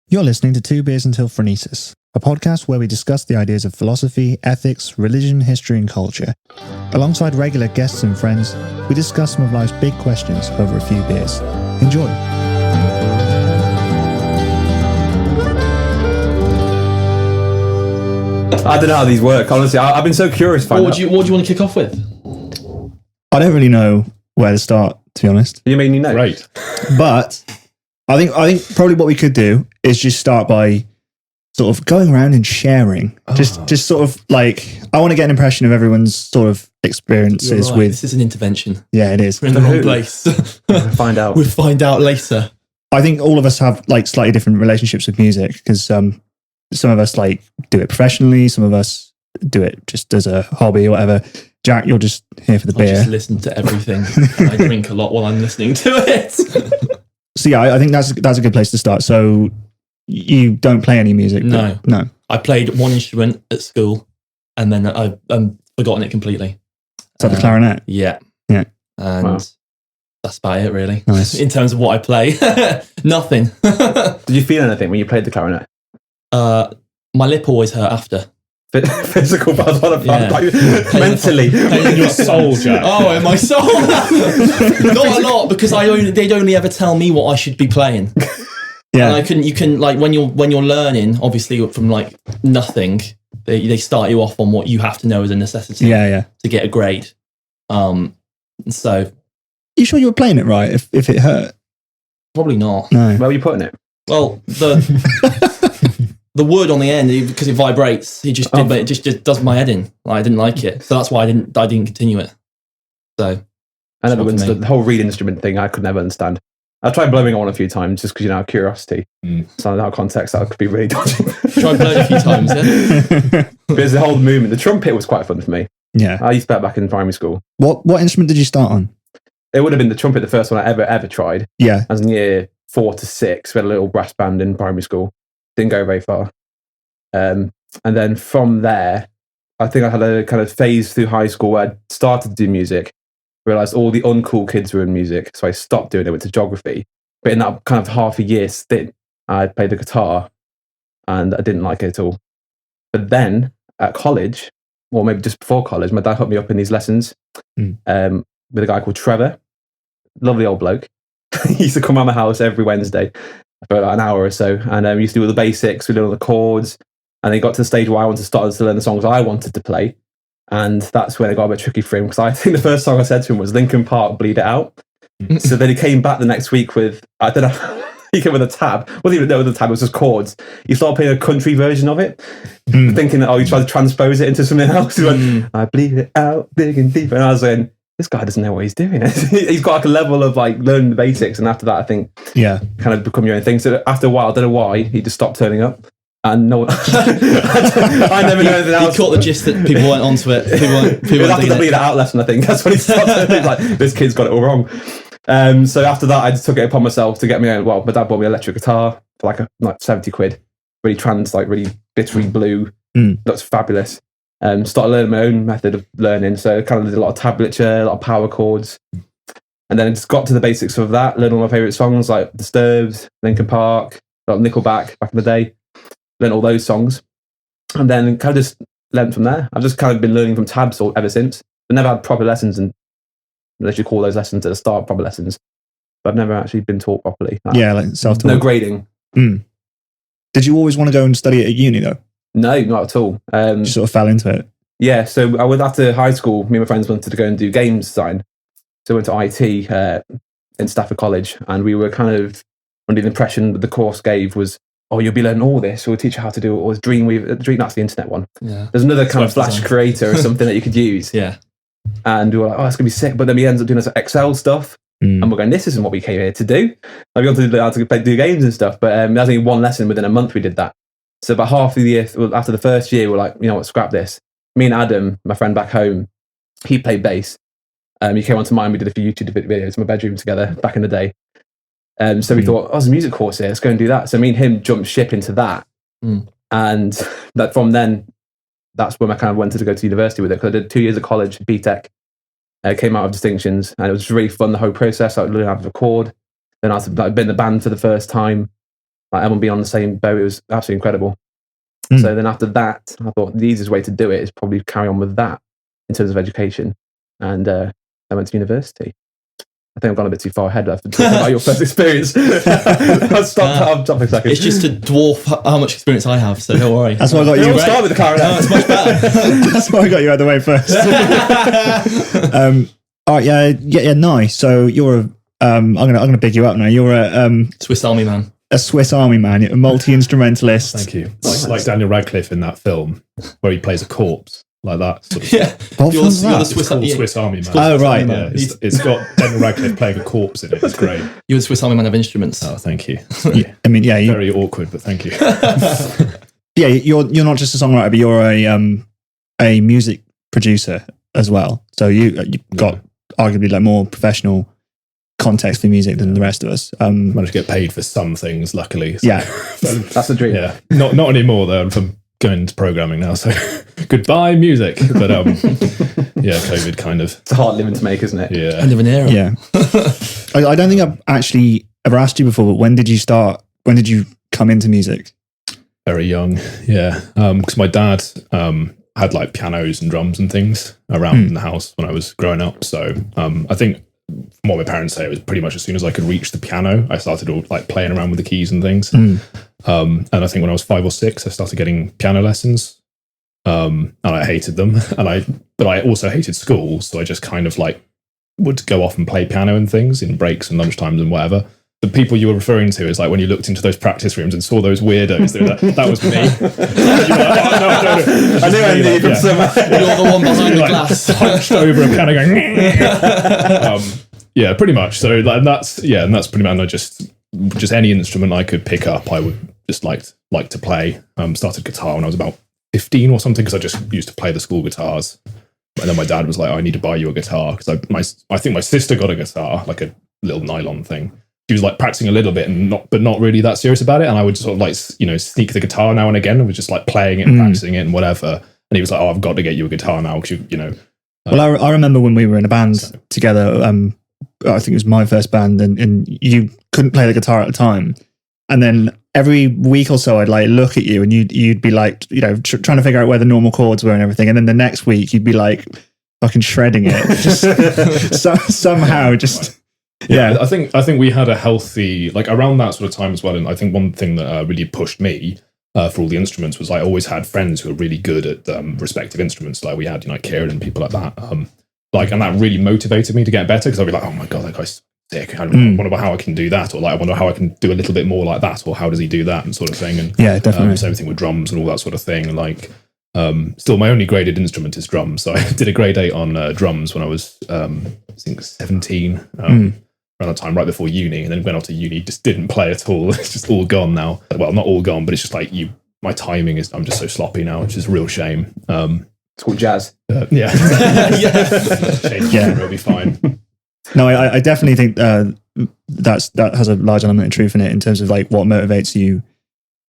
You're listening to Two Beers Until Phronesis, a podcast where we discuss the ideas of philosophy, ethics, religion, history, and culture. Alongside regular guests and friends, we discuss some of life's big questions over a few beers. Enjoy. I don't know how these work, honestly. I've been so curious. What do you want to kick off with? I don't really know where to start, to be honest. You mean you know? Great. But I think probably what we could do is just start by sort of going around and sharing. Just sort of like, I want to get an impression of everyone's sort of experiences with... This is an intervention. Yeah, it is. We're in the wrong place. Find out. We'll find out later. I think all of us have like slightly different relationships with music because some of us like do it professionally, some of us do it just as a hobby or whatever. Jack, you're just here for the beer. I just listen to everything. And I drink a lot while I'm listening to it. So yeah, I think that's a good place to start. So you don't play any music? No. No. I played one instrument at school and then I've forgotten it completely. Is that the clarinet? Yeah. Yeah. And that's about it, really. Nice. In terms of what I play. Nothing. Did you feel anything when you played the clarinet? My lip always hurt after. Physical, but I was on Yeah. mentally. In your soul, Jack. Oh, in my soul. Not a lot, because they'd only ever tell me what I should be playing. Yeah. And you can like when you're learning, obviously from like nothing, they start you off on what you have to know as a necessity. Yeah. To get a grade. So You sure you were playing it right? If it hurt? probably not. No. Where were you putting it? Well, the wood on the end, because it vibrates, it just does my head in. Like, I didn't like it, so that's why I didn't continue it. So I never understood the whole reed instrument thing. I could never understand. I tried blowing it on a few times just because, out of curiosity. So in that context, that could be really dodgy. Tried blowing a few times, yeah. But there's the whole movement. The trumpet was quite fun for me. Yeah. I used to play it back in primary school. What instrument did you start on? It would have been the trumpet, the first one I ever tried. Yeah. I was in year 4 to 6. We had a little brass band in primary school. Didn't go very far. And then from there, I think I had a kind of phase through high school where I started to do music, realised all the uncool kids were in music, so I stopped doing it, went to geography. But in that kind of half a year stint, I played the guitar, and I didn't like it at all. But then, at college, or maybe just before college, my dad hooked me up in these lessons with a guy called Trevor, lovely old bloke. He used to come around my house every Wednesday for about an hour or so, and we used to do all the basics, we did all the chords, and then got to the stage where I wanted to start to learn the songs I wanted to play, and that's when it got a bit tricky for him, because I think the first song I said to him was Linkin Park, Bleed It Out. So then he came back the next week with, I don't know, he came with a tab, wasn't even know the tab, it was just chords. He started playing a country version of it, thinking that, he tried to transpose it into something else. He went, I bleed it out big and deep, and I was saying, this guy doesn't know what he's doing. He's got like a level of like learning the basics, and after that, I think, kind of become your own thing. So after a while, I don't know why, he just stopped turning up. And no, I never know anything else. He caught the gist that people weren't onto it. People it was after the Bleed It Out lesson, I think. That's when he started. He's like, this kid's got it all wrong. So after that, I just took it upon myself to get me. Well, my dad bought me an electric guitar for like 70 quid. Really really glittery blue. Looks fabulous. Started learning my own method of learning. So kind of did a lot of tablature, a lot of power chords. And then I just got to the basics of that. Learned all my favourite songs like Disturbed, Linkin Park, like Nickelback back in the day. Learned all those songs. And then kind of just learned from there. I've just kind of been learning from tabs ever since. I've never had proper lessons, and unless you call those lessons at the start proper lessons. But I've never actually been taught properly. Yeah, like self-taught. No grading. Did you always want to go and study it at uni though? No, not at all. You sort of fell into it? Yeah, so I went after high school, me and my friends wanted to go and do games design. So I went to IT in Stafford College, and we were kind of under the impression that the course gave was, you'll be learning all this. We'll teach you how to do all this Dreamweaver. That's the internet one. Yeah. There's another kind of Flash creator or something that you could use. Yeah. And we were like, it's going to be sick. But then we ended up doing this Excel stuff. And we're going, this isn't what we came here to do. Like, we wanted to learn how to do games and stuff. But there was only one lesson within a month we did that. So about half of the year, after the first year, we're like, you know what, scrap this. Me and Adam, my friend back home, he played bass. He came onto mine. We did a few YouTube videos in my bedroom together back in the day. So we thought, there's a music course here, let's go and do that. So me and him jumped ship into that. And that from then, that's when I kind of wanted to go to university with it, because I did 2 years of college, BTEC, came out of distinctions, and it was really fun, the whole process. I learned how to record, then I had to be in the band for the first time, like everyone being on the same boat. It was absolutely incredible. Mm. So then after that, I thought the easiest way to do it is probably carry on with that in terms of education. And I went to university. I think I've gone a bit too far ahead after talking about your first experience. I'll stop a second. It's just to dwarf how much experience I have, so don't worry. That's why I got you. We'll start with the clarinet. No, it's much better. That's why I got you out of the way first. All right, yeah, nice. So you're a, I'm gonna pick you up now. You're a Swiss Army man. A Swiss Army man, a multi-instrumentalist. Thank you. Like Daniel Radcliffe in that film where he plays a corpse, like that. Sort of Yeah. What You're film's the that? Swiss, Swiss Army man. Oh, right. Yeah, it's got Daniel Radcliffe playing a corpse in it. It's great. You're the Swiss Army man of instruments. Oh, thank you. Yeah, I mean, yeah, Very awkward, but thank you. yeah. You're not just a songwriter, but you're a music producer as well. So you got arguably like more professional context for music than the rest of us. Managed to get paid for some things, luckily. So. Yeah, That's the dream. Yeah. Not anymore though. I'm going into programming now, so goodbye music. But yeah, COVID kind of. It's a hard living to make, isn't it? Yeah. End of an era. yeah. I don't think I've actually ever asked you before, but when did you start? When did you come into music? Very young, yeah. Because my dad had like pianos and drums and things around in the house when I was growing up. So I think from what my parents say, it was pretty much as soon as I could reach the piano, I started all like playing around with the keys and things. And I think when I was 5 or 6, I started getting piano lessons. And I hated them. But I also hated school. So I just kind of like would go off and play piano and things in breaks and lunchtimes and whatever. The people you were referring to is like when you looked into those practice rooms and saw those weirdos. That was me. You were like, oh, no. I knew I knew from somewhere. You're the one behind the Like, glass. hunched over a piano going. Yeah, pretty much. So like, that's pretty much. And I just any instrument I could pick up, I would just like to play. Started guitar when I was about 15 or something because I just used to play the school guitars. And then my dad was like, I need to buy you a guitar because I think my sister got a guitar, like a little nylon thing. She was like practicing a little bit but not really that serious about it. And I would sort of like, sneak the guitar now and again. I was just like playing it and practicing it and whatever. And he was like, oh, I've got to get you a guitar now because Well, I remember when we were in a band together. I think it was my first band, and you couldn't play the guitar at the time. And then every week or so, I'd like look at you, and you'd be like, trying to figure out where the normal chords were and everything. And then the next week, you'd be like fucking shredding it, just somehow, just. Yeah, I think we had a healthy, like around that sort of time as well. And I think one thing that really pushed me for all the instruments was I always had friends who were really good at respective instruments. Like we had, Kieran and people like that. And that really motivated me to get better because I'd be like, oh my God, that guy's sick. I wonder how I can do that. Or like, I wonder how I can do a little bit more like that. Or how does he do that and sort of thing. And yeah, definitely. Same thing with drums and all that sort of thing. And like, still my only graded instrument is drums. So I did a grade 8 on drums when I was, I think 17. Around that time, right before uni, and then went off to uni, just didn't play at all. It's just all gone now. Well, not all gone, but it's just like my timing is, I'm just so sloppy now, which is a real shame. It's called jazz. Yeah. Change Yeah. it'll be fine. No, I definitely think that has a large element of truth in it in terms of like what motivates you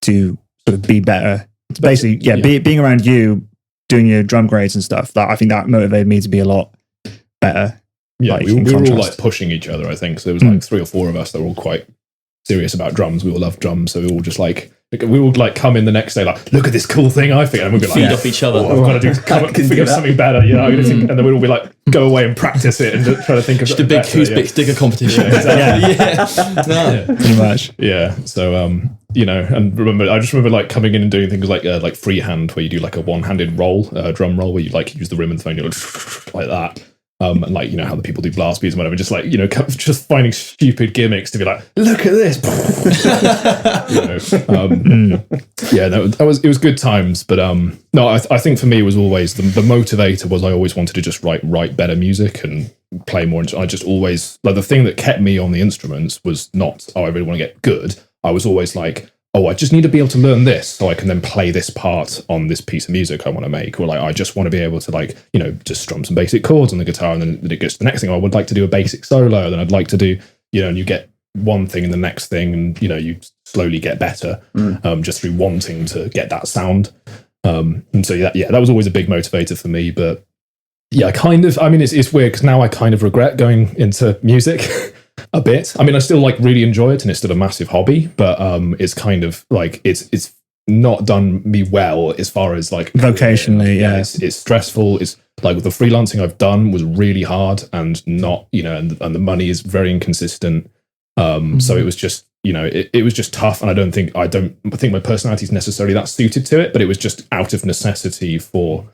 to sort of be better. It's basically, being around you, doing your drum grades and stuff. That I think that motivated me to be a lot better. Yeah, like, we were all contrast. like pushing each other, I think. So there was like 3 or 4 of us that were all quite serious about drums. We all loved drums. So we all just like, we would like come in the next day, like, look at this cool thing I think. And we'd be like, Feed off each other. I've got to think of something better, I'm gonna think, and then we'd all be like, go away and practice it and try to think of Just a big who's big digger competition. Yeah, Pretty much. Yeah. So, and I just remember like coming in and doing things like freehand, where you do like a one-handed roll, drum roll, where you like use the rim and the phone, like that. And like, how the people do blast beats and whatever, just like, just finding stupid gimmicks to be like, look at this. It was good times. But no, I think for me it was always the motivator was I always wanted to just write better music and play more. I just always, like, the thing that kept me on the instruments was not, I really want to get good. I was always like, I just need to be able to learn this so I can then play this part on this piece of music I want to make. Or like, I just want to be able to like, just strum some basic chords on the guitar. And then it gets to the next thing. I would like to do a basic solo. Then I'd like to do, and you get one thing and the next thing. And, you slowly get better just through wanting to get that sound. And so, that was always a big motivator for me. But yeah, it's weird because now I kind of regret going into music. A bit. I mean, I still like really enjoy it, and it's still a massive hobby. But it's kind of like it's not done me well as far as like vocationally. Yeah, it's stressful. It's like the freelancing I've done was really hard and not, and the money is very inconsistent. So it was just, it was just tough, and I don't think my personality is necessarily that suited to it, but it was just out of necessity for.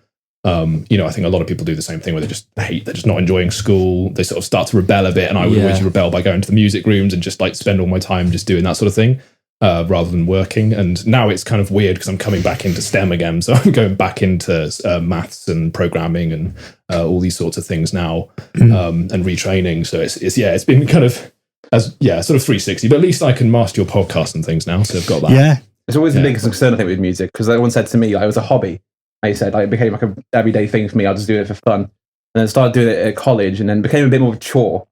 I think a lot of people do the same thing where they're just not enjoying school. They sort of start to rebel a bit, and I would always rebel by going to the music rooms and just like spend all my time just doing that sort of thing. Rather than working. And now it's kind of weird because I'm coming back into STEM again. So I'm going back into maths and programming and all these sorts of things now, and retraining. So it's been kind of sort of 360, but at least I can master your podcast and things now. So I've got that. Yeah. It's always the biggest concern I think with music, because everyone said to me, like, it was a hobby. Like you said, like, it became like a everyday thing for me. I'll just do it for fun. And then started doing it at college, and then became a bit more of a chore.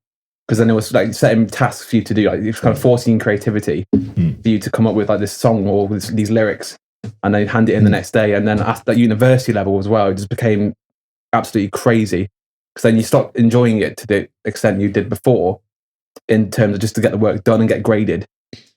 Because then it was like setting tasks for you to do, like it was kind of forcing creativity for you to come up with like this song or these lyrics, and then hand it in the next day. And then at that university level as well, it just became absolutely crazy, because then you stopped enjoying it to the extent you did before, in terms of just to get the work done and get graded.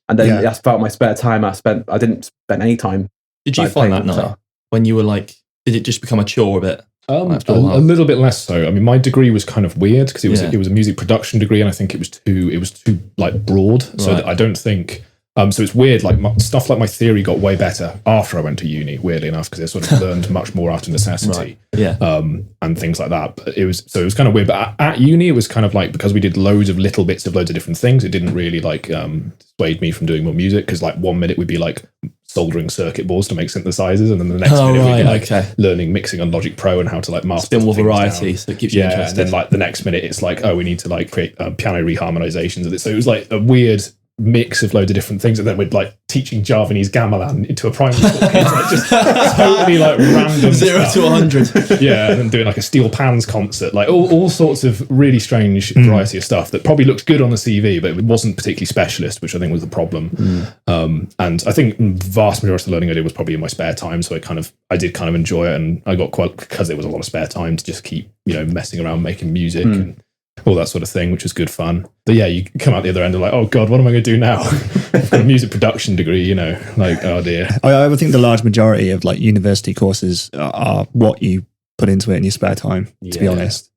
And then that's about my spare time. I didn't spend any time. Did you find that now when you were like? Did it just become a chore a bit? A little bit less so. I mean, my degree was kind of weird because it was a music production degree, and I think it was too like broad. So that I don't think. So it's weird. Like stuff like my theory got way better after I went to uni. Weirdly enough, because I sort of learned much more out of necessity. And things like that. But it was kind of weird. But at uni, it was kind of like, because we did loads of different things. It didn't really like dissuade me from doing more music, because like 1 minute we'd be like soldering circuit boards to make synthesizers, and then the next minute we'd be like learning mixing on Logic Pro and how to like master. Still more variety, so it keeps you interested. And then like the next minute it's like, we need to like create piano reharmonizations of it. So it was like a weird mix of loads of different things, and then we're like teaching Javanese gamelan into a primary school kid, like just totally like random 0 to 100. And then doing like a steel pans concert, like all sorts of really strange variety of stuff that probably looked good on the CV, but it wasn't particularly specialist, which I think was the problem. And I think the vast majority of the learning I did was probably in my spare time, so I did kind of enjoy it, and I got quite, because there was a lot of spare time to just keep messing around making music and all that sort of thing, which was good fun. But yeah, you come out the other end and like, oh God, what am I going to do now? I've got a music production degree, like, oh dear. I would think the large majority of like university courses are what you put into it in your spare time, to be honest.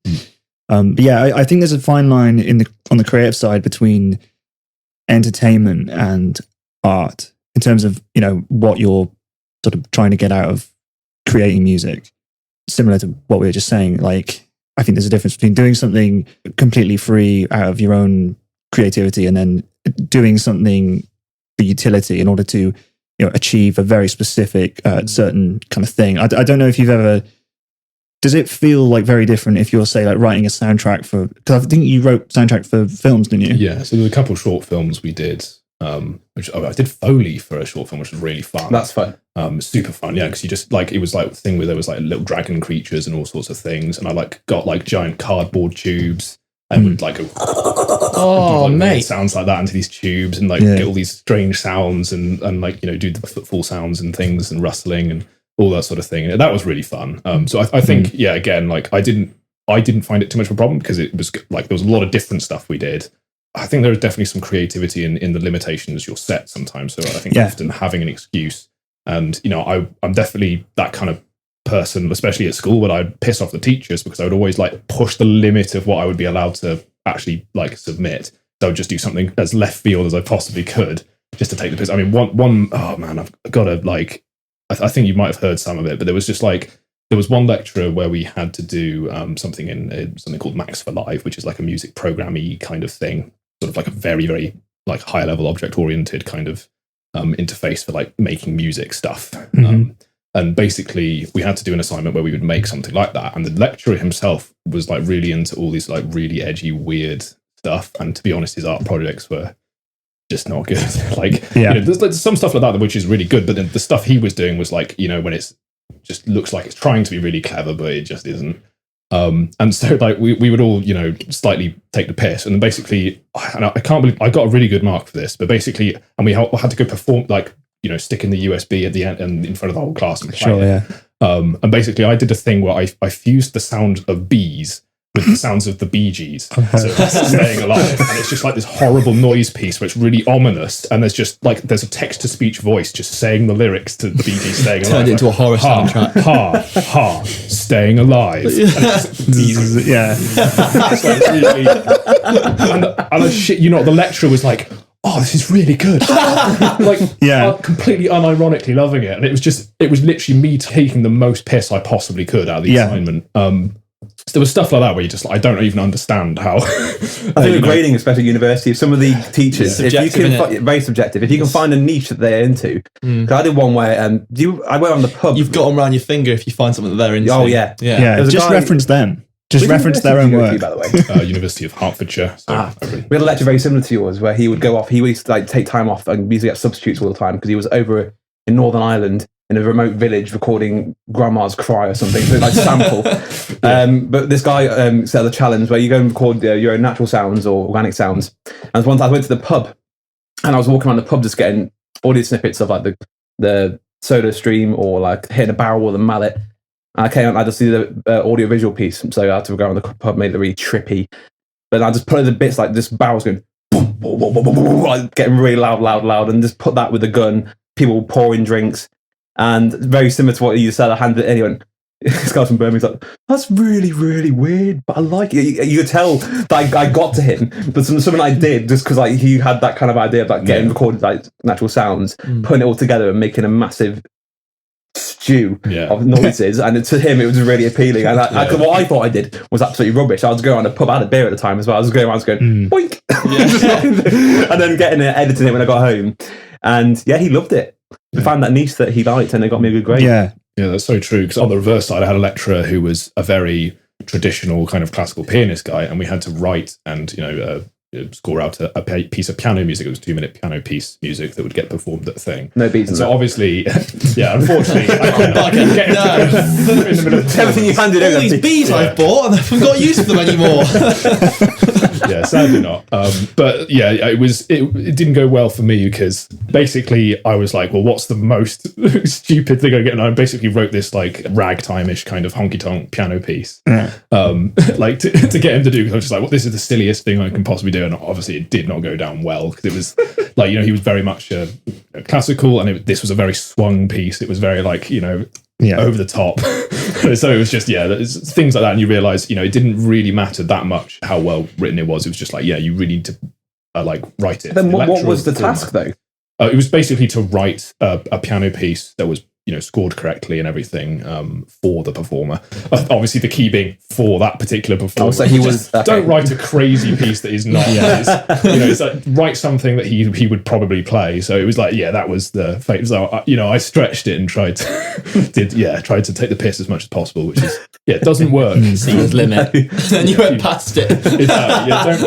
But yeah, I think there's a fine line on the creative side between entertainment and art, in terms of, what you're sort of trying to get out of creating music. Similar to what we were just saying, like, I think there's a difference between doing something completely free out of your own creativity and then doing something for utility in order to, achieve a very specific, certain kind of thing. I don't know if you've ever. Does it feel like very different if you're, say, like writing a soundtrack for? Because I think you wrote soundtrack for films, didn't you? Yeah. So there were a couple of short films we did. Which I did Foley for a short film, which was really fun. That's fun. Super fun, yeah, because you just like, it was like a thing where there was like little dragon creatures and all sorts of things, and I like got like giant cardboard tubes and would like go mate, sounds like that into these tubes, and like get all these strange sounds and like do the footfall sounds and things and rustling and all that sort of thing. And that was really fun. So I think again, like I didn't find it too much of a problem, because it was like there was a lot of different stuff we did. I think there is definitely some creativity in the limitations you're set sometimes. So I think often having an excuse, and I'm definitely that kind of person, especially at school, where I'd piss off the teachers because I would always like push the limit of what I would be allowed to actually like submit. So I would just do something as left field as I possibly could, just to take the piss. I mean, I've got to like, I think you might have heard some of it, but there was one lecturer where we had to do something in something called Max for Live, which is like a music programmy kind of thing, sort of like a very, very like high level object oriented kind of interface for like making music stuff. And basically we had to do an assignment where we would make something like that. And the lecturer himself was like really into all these like really edgy, weird stuff. And to be honest, his art projects were just not good. There's some stuff like that which is really good, but then the stuff he was doing was like, when it's just looks like it's trying to be really clever, but it just isn't. And so like we would all, slightly take the piss, and then basically, and I can't believe I got a really good mark for this, but basically, and we had to go perform, like, stick in the USB at the end and in front of the whole class and play it. And basically I did a thing where I fused the sound of bees with the sounds of the Bee Gees, so Staying Alive, and it's just like this horrible noise piece where it's really ominous, and there's a text-to-speech voice just saying the lyrics to the Bee Gees Staying Alive. Turned into a horror soundtrack. Ha, Staying Alive. And it's like really, and I shit you not, the lecturer was like, oh, this is really good. Completely unironically loving it. And it was literally me taking the most piss I possibly could out of the assignment. So there was stuff like that where you just, I don't even understand how. I think the grading, especially at university, some of the teachers, if you can, very subjective. If you can find a niche that they're into, because I did one where I went on the pub. You've got them around your finger if you find something that they're into. Oh yeah. Just reference them. Just reference their own work. By the way, University of Hertfordshire. So we had a lecture very similar to yours where he would go off. He would take time off and usually get substitutes all the time because he was over in Northern Ireland in a remote village recording grandma's cry or something, so like sample. But this guy set the challenge where you go and record your own natural sounds or organic sounds. And once I went to the pub and I was walking around the pub just getting audio snippets of like the soda stream or like hitting a barrel with a mallet. And I came out and I just see the audio visual piece, so I had to go around the pub, made it really trippy. But I just put in the bits like this barrel's going boom, boom, boom, boom, boom, boom, like getting really loud, and just put that with a gun. People pouring drinks. And very similar to what you said, I handed it anyway. This guy from Birmingham's like, that's really, really weird, but I like it. You could tell that I got to him, but something I did just because like he had that kind of idea of like getting recorded like natural sounds, putting it all together and making a massive stew of noises. And to him, it was really appealing. And what I thought I did was absolutely rubbish. I was going on a pub, I had a beer at the time as well. I was going boink, and then getting it, editing it when I got home. And he loved it. We found that niche that he liked, and they got me a good grade. Yeah, that's so true. Because on the reverse side, I had a lecturer who was a very traditional kind of classical pianist guy, and we had to write and score out a piece of piano music. It was a 2-minute piano piece music that would get performed at the thing. No beats. So obviously, unfortunately, I couldn't get in the middle of everything you handed over. All these bees I've bought, and I haven't got use for them anymore. Sadly not. But it didn't go well for me because basically I was like, well, what's the most stupid thing I get? And I basically wrote this like ragtime-ish kind of honky-tonk piano piece, like to get him to do, because I was just like, well, this is the silliest thing I can possibly do. And obviously it did not go down well because it was like, he was very much classical, and this was a very swung piece. It was very like, over the top. So it was just things like that, and you realize it didn't really matter that much how well written it was. It was just like you really need to write it. Then what was the task though? It was basically to write a piano piece that was scored correctly and everything for the performer. Obviously, the key being for that particular performer. So he was. Okay. Don't write a crazy piece that is not. It's like write something that he would probably play. So it was like, that was the fate. So I stretched it and tried to take the piss as much as possible, which is it doesn't work. See his limit, and you went past it.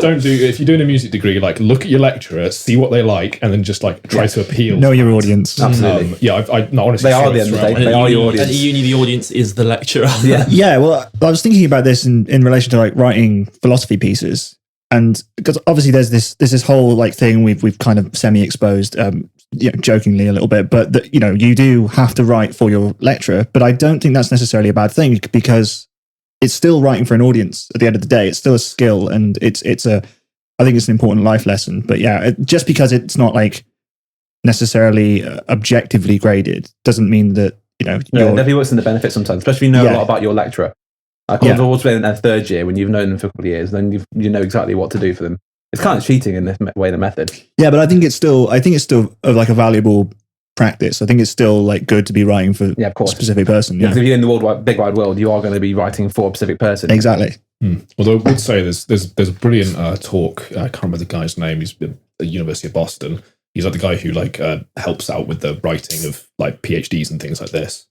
Don't do. If you're doing a music degree, look at your lecturer, see what they like, and then just try to appeal. Know your audience. Absolutely. I honestly. They are. At the end of the day, they are your audience. At uni, the audience is the lecturer. Well, I was thinking about this in relation to writing philosophy pieces, and because obviously there's this whole thing we've kind of semi-exposed, jokingly a little bit, but that you do have to write for your lecturer, but I don't think that's necessarily a bad thing because it's still writing for an audience. At the end of the day, it's still a skill, and I think it's an important life lesson. But just because it's not necessarily objectively graded doesn't mean that it definitely works in the benefit sometimes, especially if you know a lot about your lecturer. Towards in their third year, when you've known them for a couple of years, then you know exactly what to do for them. It's kind of cheating in this way, the method. But I think it's still a valuable practice. I think it's still good to be writing for a specific person. Because if you're in the big wide world, you are going to be writing for a specific person. Exactly. Although I would say there's a brilliant talk. I can't remember the guy's name. He's at the University of Boston. He's the guy who helps out with the writing of PhDs and things like this.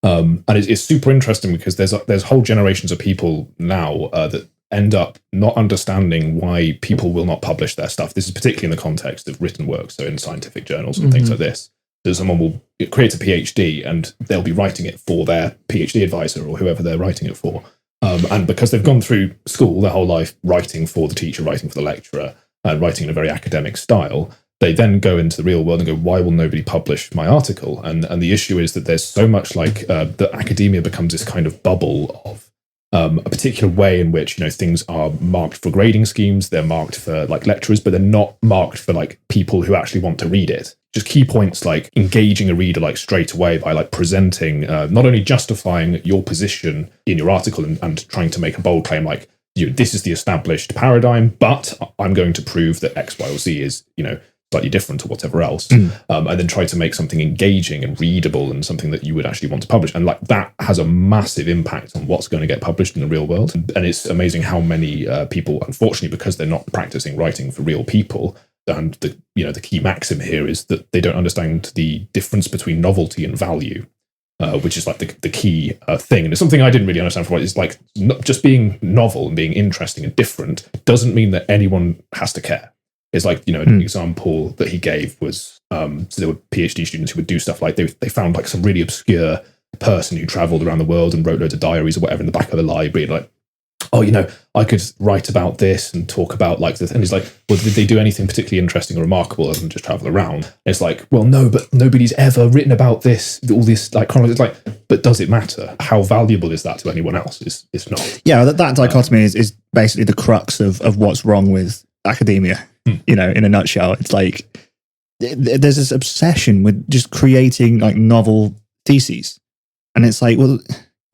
And it's super interesting because there's whole generations of people now that end up not understanding why people will not publish their stuff. This is particularly in the context of written work, so in scientific journals and things like this. So someone will create a PhD and they'll be writing it for their PhD advisor or whoever they're writing it for. And because they've gone through school their whole life writing for the teacher, writing for the lecturer, writing in a very academic style, they then go into the real world and go, why will nobody publish my article? And the issue is that there's so much that academia becomes this kind of bubble of a particular way in which, things are marked for grading schemes, they're marked for like lecturers, but they're not marked for like people who actually want to read it. Just key points like engaging a reader like straight away by like presenting, not only justifying your position in your article and trying to make a bold claim like, this is the established paradigm, but I'm going to prove that X, Y, or Z is, slightly different or whatever else, and then try to make something engaging and readable and something that you would actually want to publish. And like that has a massive impact on what's going to get published in the real world. And it's amazing how many people, unfortunately, because they're not practicing writing for real people, and the key maxim here is that they don't understand the difference between novelty and value. Which is like the key thing. And it's something I didn't really understand for it's like just being novel and being interesting and different doesn't mean that anyone has to care. It's like, an example that he gave was, so there were PhD students who would do stuff like they found like some really obscure person who traveled around the world and wrote loads of diaries or whatever in the back of the library. Like, I could write about this and talk about like this. And he's like, well, did they do anything particularly interesting or remarkable other than just travel around? And it's like, well, no, but nobody's ever written about this, all this like chronology. It's like, but does it matter? How valuable is that to anyone else? It's not. Yeah, that dichotomy is basically the crux of what's wrong with academia. In a nutshell, it's like there's this obsession with just creating like novel theses, and it's like, well,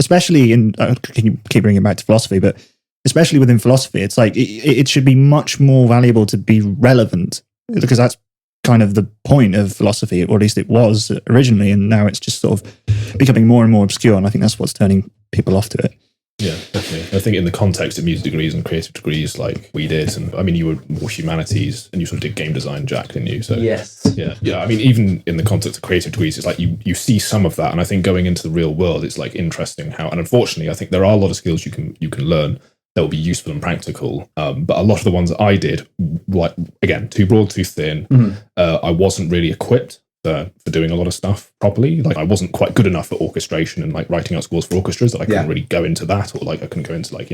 especially in can you keep bringing it back to philosophy, but especially within philosophy, it's like it should be much more valuable to be relevant, because that's kind of the point of philosophy, or at least it was originally, and now it's just sort of becoming more and more obscure, and I think that's what's turning people off to it. Yeah, definitely. I think in the context of music degrees and creative degrees like we did, and I mean, you were more humanities and you sort of did game design, Jack, didn't you? So yes. Yeah. I mean, even in the context of creative degrees, it's like you see some of that. And I think going into the real world, it's like interesting how, and unfortunately, I think there are a lot of skills you can learn that will be useful and practical. But a lot of the ones that I did, like, again, too broad, too thin. I wasn't really equipped for doing a lot of stuff properly. Like I wasn't quite good enough at orchestration and like writing out scores for orchestras that I couldn't really go into that, or like I couldn't go into like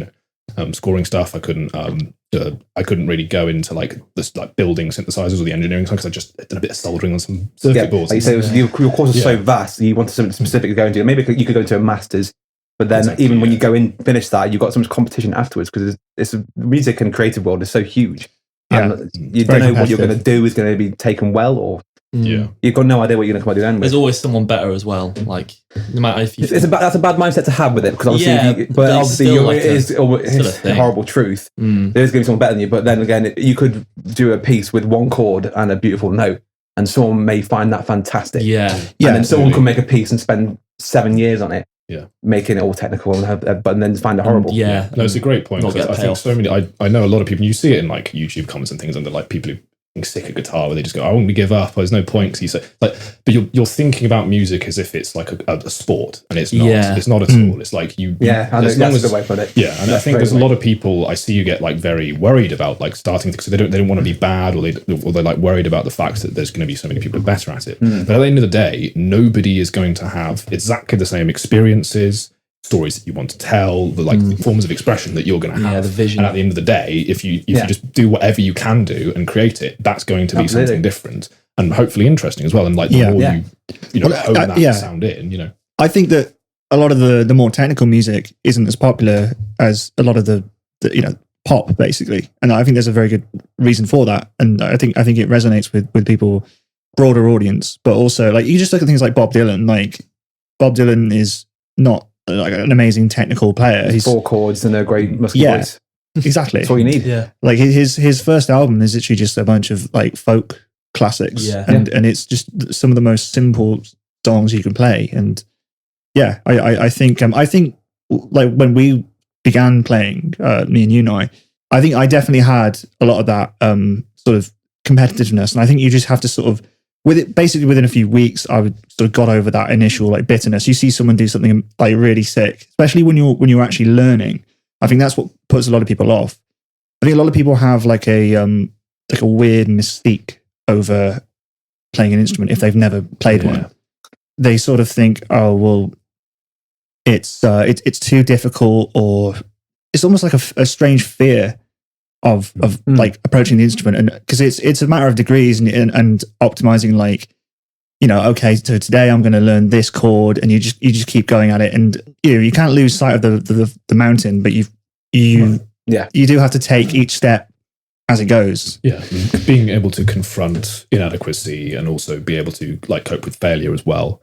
scoring stuff. I couldn't really go into like this like building synthesizers or the engineering stuff because I just did a bit of soldering on some circuit boards. Like you say, your course is so vast. You wanted something specific to go into. Maybe you could go into a master's, but then even when you go in finish that, you've got so much competition afterwards because it's music and creative world is so huge. And you don't know what you're going to do is going to be taken well, or you've got no idea what you're going to come out the end with. There's always someone better as well. Like no matter if you, that's a bad mindset to have with it, because obviously, it's a horrible truth. There's going to be someone better than you, but then again, you could do a piece with one chord and a beautiful note, and someone may find that fantastic. And then someone can make a piece and spend 7 years on it. Making it all technical, but then find it horrible. No, it's a great point. I think so many. I know a lot of people. You see it in like YouTube comments and things, under like people who sick of guitar, where they just go, "I want to give up. There's no point." Because you say, like, but you're thinking about music as if it's like a sport, and it's not. It's not at all. It's like you. I know that's the way to put it. And I think there's a lot of people I see you get like very worried about like starting because they don't want to be bad, or they're like worried about the fact that there's going to be so many people better at it. But at the end of the day, nobody is going to have exactly the same experiences, stories that you want to tell, the forms of expression that you're going to have. The vision. And at the end of the day, if you just do whatever you can do and create it, that's going to be something different and hopefully interesting as well. And like the more you hone that sound in, I think that a lot of the more technical music isn't as popular as a lot of the pop, basically. And I think there's a very good reason for that. And I think it resonates with people, broader audience. But also, like, you just look at things like Bob Dylan. Like, Bob Dylan is not like an amazing technical player. He's 4 chords and a great muscular voice. Exactly. That's all you need. Like his first album is literally just a bunch of like folk classics, and it's just some of the most simple songs you can play. And I think like when we began playing, me and you, Nye, I think I definitely had a lot of that sort of competitiveness, and I think you just have to sort of within a few weeks, I would sort of got over that initial like bitterness. You see someone do something like really sick, especially when you're actually learning. I think that's what puts a lot of people off. I think a lot of people have like a weird mystique over playing an instrument if they've never played one. They sort of think, oh well, it's too difficult, or it's almost like a strange fear of like approaching the instrument, and because it's a matter of degrees and optimizing like okay, so today I'm going to learn this chord, and you just keep going at it, and you can't lose sight of the mountain, but you do have to take each step as it goes. Yeah, being able to confront inadequacy and also be able to like cope with failure as well.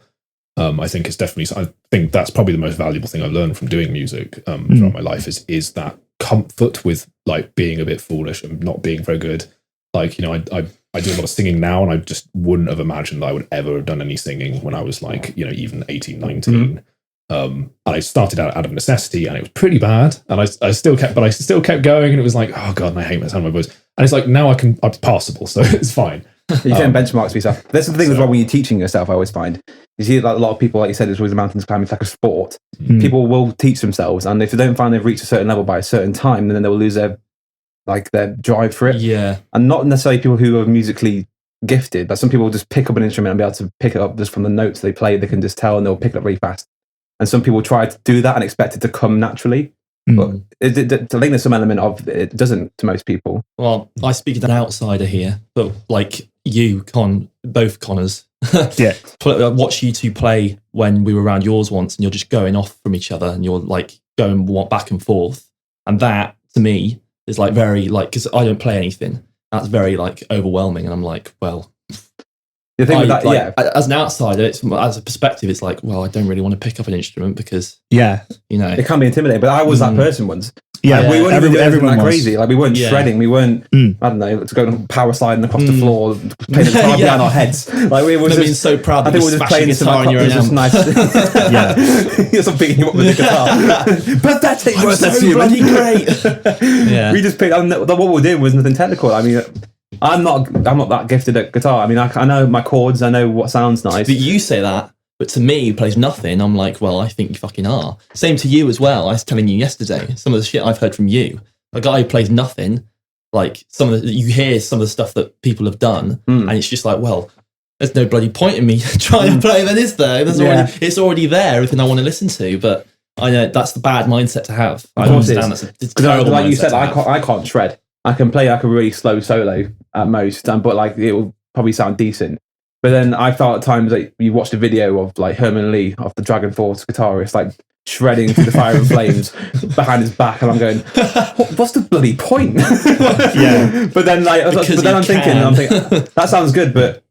I think it's definitely. I think that's probably the most valuable thing I've learned from doing music throughout my life is that comfort with like being a bit foolish and not being very good. Like, I do a lot of singing now, and I just wouldn't have imagined that I would ever have done any singing when I was like, even 18, 19. And I started out of necessity, and it was pretty bad. And I still kept going, and it was like, oh God, and I hate the sound of my voice. And it's like, now I'm passable, so it's fine. You can benchmarks for yourself. That's the thing as well when you're teaching yourself, I always find. You see like a lot of people, like you said, it's always a mountains climbing, it's like a sport. People will teach themselves, and if they don't find they've reached a certain level by a certain time, then they'll lose their drive for it. Yeah. And not necessarily people who are musically gifted, but some people will just pick up an instrument and be able to pick it up just from the notes they play. They can just tell, and they'll pick it up really fast. And some people try to do that and expect it to come naturally. But I think there's some element of it doesn't to most people. Well, I speak as an outsider here, but like you, both Connors, watch you two play when we were around yours once, and you're just going off from each other, and you're like going back and forth, and that to me is like very like, because I don't play anything, that's very like overwhelming, and I'm like, well. The thing with that, as an outsider, as a perspective, it's like, well, I don't really want to pick up an instrument because, it can be intimidating. But I was that person once. Yeah, we weren't doing everyone that crazy. Like we weren't shredding. We weren't. I don't know, to go power sliding across the floor, playing the guitar behind our heads. Like we were just being so proud. I think we were just playing guitar in your amp. Nice. You're sort of beating him up with the guitar. Pathetic. I'm so bloody great. We just picked. What we were doing was nothing technical. I mean, I'm not that gifted at guitar. I mean, I know my chords. I know what sounds nice. But you say that. But to me, who plays nothing, I'm like, well, I think you fucking are. Same to you as well. I was telling you yesterday, some of the shit I've heard from you. A guy who plays nothing, like you hear some of the stuff that people have done, and it's just like, well, there's no bloody point in me trying to play that, is there? It's already there, everything I want to listen to. But I know that's the bad mindset to have. I understand that's a terrible like mindset you said, to have. I can't shred. I can play like a really slow solo at most, but like it will probably sound decent. But then I felt at times that you watched a video of like Herman Lee, of the Dragon Force guitarist, like shredding through the fire and flames behind his back, and I'm going, what's the bloody point? But then I'm thinking, that sounds good, but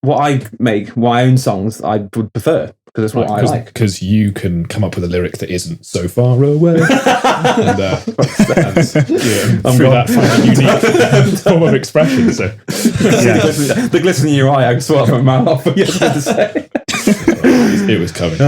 what I make, my own songs, I would prefer, because it's what I like. Because you can come up with a lyric that isn't so far away. Through that unique form of expression. So. The glisten in your eye, I swallowed my mouth off. To say. It was coming.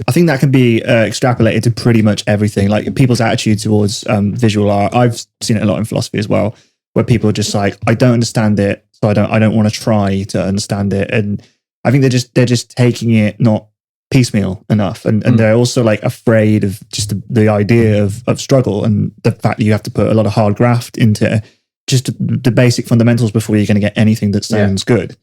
I think that can be extrapolated to pretty much everything. Like people's attitude towards visual art. I've seen it a lot in philosophy as well, where people are just like, I don't understand it, so I don't want to try to understand it. And I think they're just taking it not piecemeal enough, and they're also like afraid of just the idea of struggle, and the fact that you have to put a lot of hard graft into just the basic fundamentals before you're going to get anything that sounds good.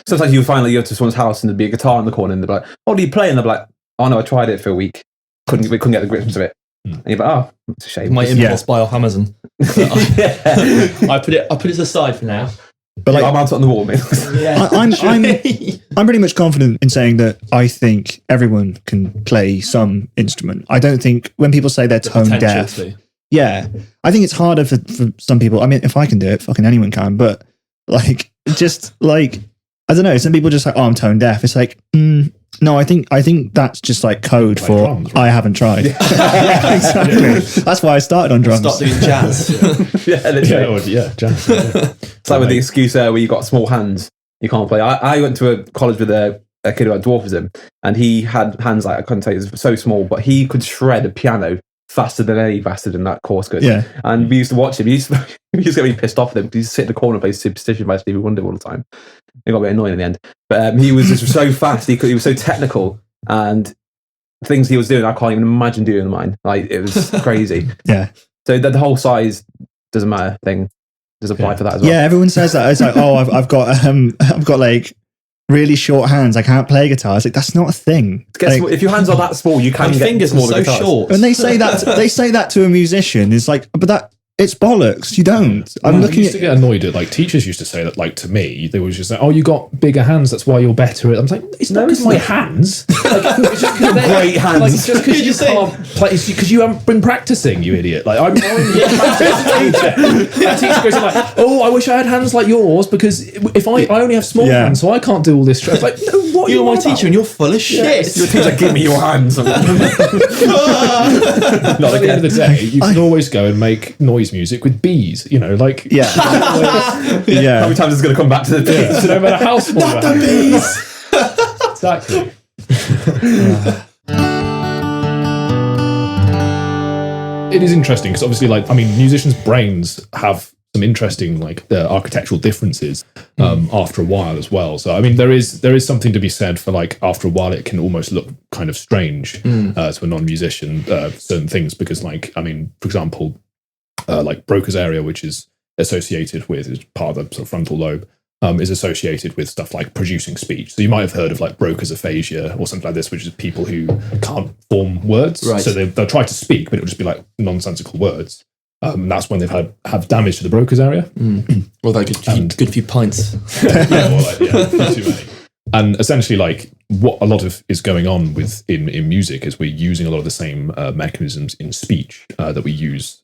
Sometimes you find like you go to someone's house and there'd be a guitar in the corner, and they'd be like, "What do you play?" And they'd be like, "Oh no, I tried it for a week. We couldn't get the grips of it." And you're like, "Oh, it's a shame." My impulse buy off Amazon. I put it aside for now. But like, I'm out on the wall, mate. I'm pretty much confident in saying that I think everyone can play some instrument. I don't think when people say they're tone deaf. I think it's harder for some people. I mean, if I can do it, fucking anyone can. But like, just like, I don't know. Some people just like, oh, I'm tone deaf. It's like, no, I think that's just like code like for drums, right? I haven't tried. Exactly. That's why I started on drums. Stop doing jazz. Jazz. It's like with the excuse where you got small hands, you can't play. I went to a college with a kid who had dwarfism, and he had hands like, I couldn't tell you, so small, but he could shred a piano faster than any bastard in that course could. Yeah. And we used to watch him. He used to get me pissed off with him. He used to sit in the corner and play Superstition by Stevie Wonder all the time. It got a bit annoying in the end. But he was just so fast. He was so technical, and things he was doing, I can't even imagine doing mine. Like, it was crazy. Yeah. So the whole size doesn't matter thing does apply for that as well. Yeah, everyone says that. It's like, oh, I've got like really short hands. I can't play guitar. It's like, that's not a thing. Like, if your hands are that small, you can get fingers smaller are so guitars. short. And they say that to a musician. It's like, but It's bollocks. You don't. I'm I looking used to get annoyed at, like, teachers used to say that, like, to me, they was just like, oh, you got bigger hands, that's why you're better at. I'm like, it's not because of my hands. Like, it's just Great hands. Like, it's just because you can't play. It's because you haven't been practicing, you idiot. Like, I'm a teacher. A teacher goes like, oh, I wish I had hands like yours because if I only have small hands, so I can't do all this. It's like, no, what? You're my teacher and you're full of shit. Your teacher, give me your hands. Not at the end of the day, you can always go and make noise music with bees, you know, like Yeah. Yeah. How many times is it going to come back to the bees? so no matter how small Not the bees. exactly. It is interesting because obviously, like, I mean, musicians' brains have some interesting, like, architectural differences after a while as well. So I mean, there is something to be said for, like, after a while it can almost look kind of strange to a non-musician, certain things, because, like, I mean, for example, like Broca's area, which is associated with, is part of the sort of frontal lobe, is associated with stuff like producing speech. So you might have heard of, like, Broca's aphasia or something like this, which is people who can't form words. Right. So they'll try to speak, but it'll just be like nonsensical words. And that's when they've have damage to the Broca's area. Well, like good few pints. Too many. And essentially, like, what a lot of is going on with in music is we're using a lot of the same mechanisms in speech that we use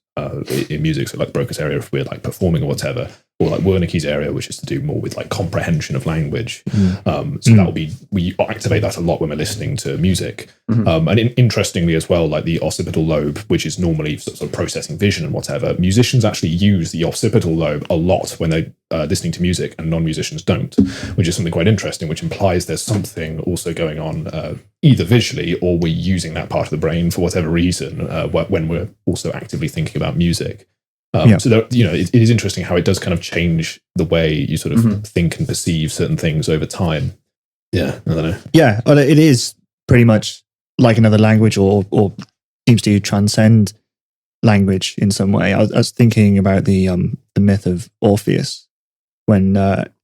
in music. So, like, Broca's area, if we're, like, performing or whatever, or like Wernicke's area, which is to do more with, like, comprehension of language. So that will be, we activate that a lot when we're listening to music. And interestingly as well, like the occipital lobe, which is normally sort of processing vision and whatever, musicians actually use the occipital lobe a lot when they're listening to music, and non-musicians don't, which is something quite interesting, which implies there's something also going on either visually, or we're using that part of the brain for whatever reason when we're also actively thinking about music. So there, you know, it is interesting how it does kind of change the way you sort of think and perceive certain things over time. Yeah, I don't know. Yeah, well, it is pretty much like another language, or seems to transcend language in some way. I was thinking about the myth of Orpheus, when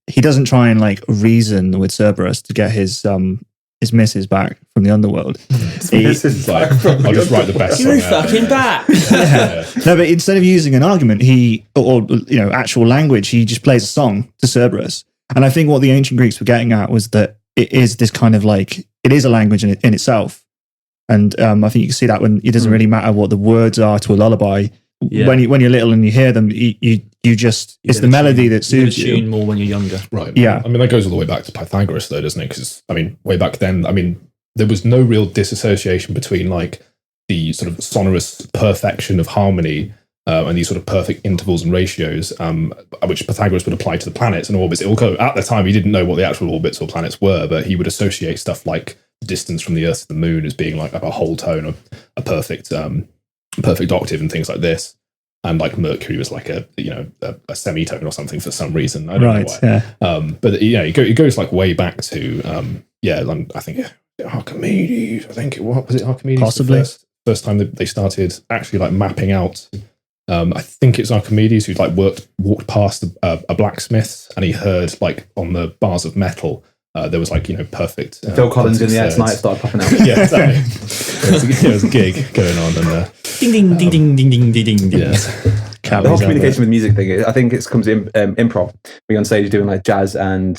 he doesn't try and, like, reason with Cerberus to get his missus back from the underworld. It's like, I'll just write the best song You're ever. fucking back. No, but instead of using an argument, or you know, actual language, he just plays a song to Cerberus. And I think what the ancient Greeks were getting at was that it is this kind of, like, it is a language in itself. And I think you can see that when it doesn't really matter what the words are to a lullaby. Yeah. When you're little and you hear them, you just, it's the melody that suits You tune you. more when you're younger. Right. Yeah. I mean, that goes all the way back to Pythagoras, though, doesn't it? Because, I mean, way back then, I mean, there was no real disassociation between, like, the sort of sonorous perfection of harmony and these sort of perfect intervals and ratios, which Pythagoras would apply to the planets and orbits. At the time, he didn't know what the actual orbits or planets were, but he would associate stuff like the distance from the Earth to the Moon as being like a whole tone, of a perfect octave and things like this. And, like, Mercury was like a semitone or something for some reason. I don't know why. Yeah. But yeah, it goes like way back to I think Archimedes. I think was it Archimedes? Possibly. The first time that they started actually, like, mapping out. I think it's Archimedes who, like, walked past a blacksmith, and he heard, like, on the bars of metal. There was, like, you know, perfect. Phil Collins in the air tonight started popping out. Yeah, exactly. There was a gig going on, and Ding ding ding ding ding ding ding ding. yeah. The whole communication with music thing, I think it comes in improv. Being on stage doing, like, jazz and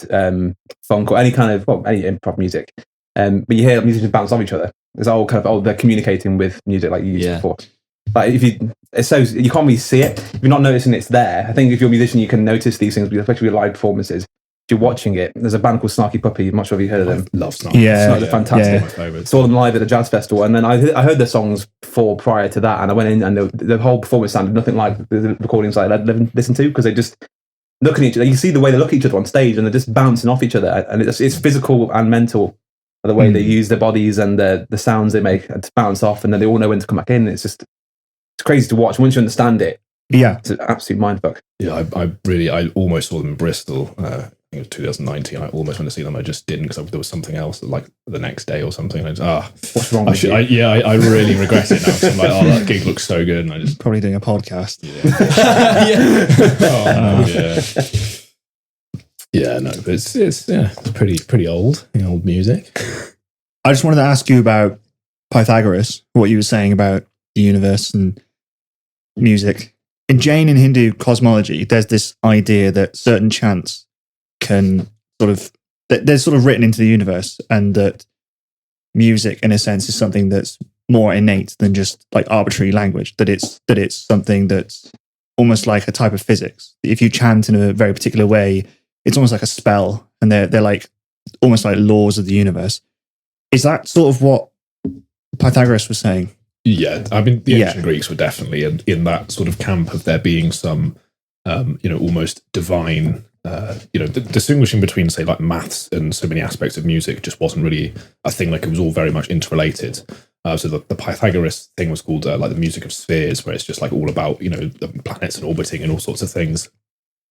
funk or any kind of any improv music, but you hear musicians bounce off each other. It's all kind of they're communicating with music like you used before. Like, you can't really see it if you're not noticing it's there. I think if you're a musician, you can notice these things, especially with live performances. If you're watching it, there's a band called Snarky Puppy. I'm not sure if you heard of them. I love Snarky. Yeah, they're fantastic. My favourites. Saw them live at the jazz festival, and then I heard their songs prior to that, and I went in, and the whole performance sounded nothing like the recordings I listened to, because they just look at each other. You can see the way they look at each other on stage, and they're just bouncing off each other, and it's physical and mental. The way they use their bodies and the sounds they make to bounce off, and then they all know when to come back in. It's crazy to watch. Once you understand it, it's an absolute mindfuck. Yeah, I almost saw them in Bristol. I think it was 2019. I almost went to see them. I just didn't, because there was something else, like, the next day or something. I just, what's wrong with you? I really regret it now. 'Cause I'm like, that gig looks so good, and I just Probably doing a podcast. Yeah, no, but it's pretty old, the old music. I just wanted to ask you about Pythagoras, what you were saying about the universe and music. in Jain and Hindu cosmology, there's this idea that certain chants can sort of, they're sort of written into the universe, and that music, in a sense, is something that's more innate than just like arbitrary language. That it's something that's almost like a type of physics. If you chant in a very particular way, it's almost like a spell, and they're like almost like laws of the universe. Is that sort of what Pythagoras was saying? Yeah, I mean, the ancient Greeks were definitely in that sort of camp of there being some, almost divine, distinguishing between, say, like maths and so many aspects of music just wasn't really a thing. Like, it was all very much interrelated. So the Pythagoras thing was called like the music of spheres, where it's just like all about, the planets and orbiting and all sorts of things.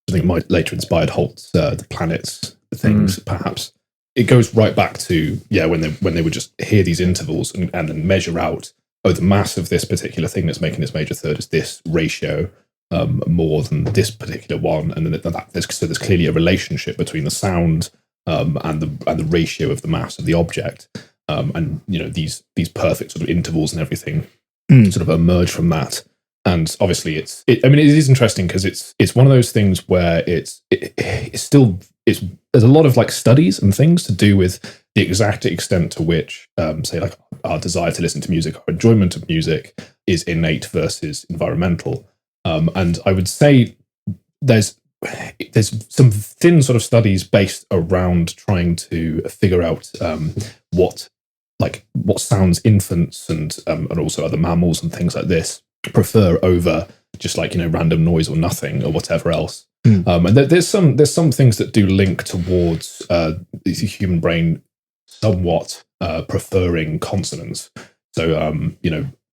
I think might later inspired Holt's the planets things, perhaps. It goes right back to, when they would just hear these intervals and then measure out, the mass of this particular thing that's making this major third is this ratio more than this particular one, and then there's clearly a relationship between the sound and the ratio of the mass of the object, and these perfect sort of intervals and everything sort of emerge from that. And obviously, it is interesting because it's one of those things where it's there's a lot of like studies and things to do with the exact extent to which, say, like our desire to listen to music, our enjoyment of music is innate versus environmental. And I would say there's some thin sort of studies based around trying to figure out what sounds infants and also other mammals and things like this prefer over just like random noise or nothing or whatever else. And there's some things that do link towards the human brain somewhat preferring consonants. So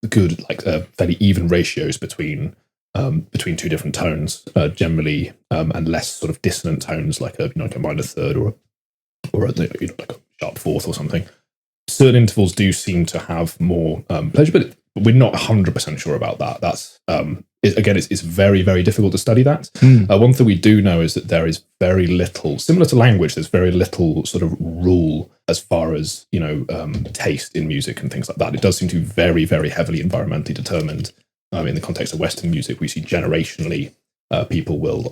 good like fairly even ratios between two different tones generally, and less sort of dissonant tones like a minor third or like a sharp fourth or something. Certain intervals do seem to have more pleasure, but we're not 100% sure about that. That's it's very, very difficult to study that. One thing we do know is that there is very little, similar to language, there's very little sort of rule as far as taste in music and things like that. It does seem to be very, very heavily environmentally determined. In the context of Western music, we see generationally people will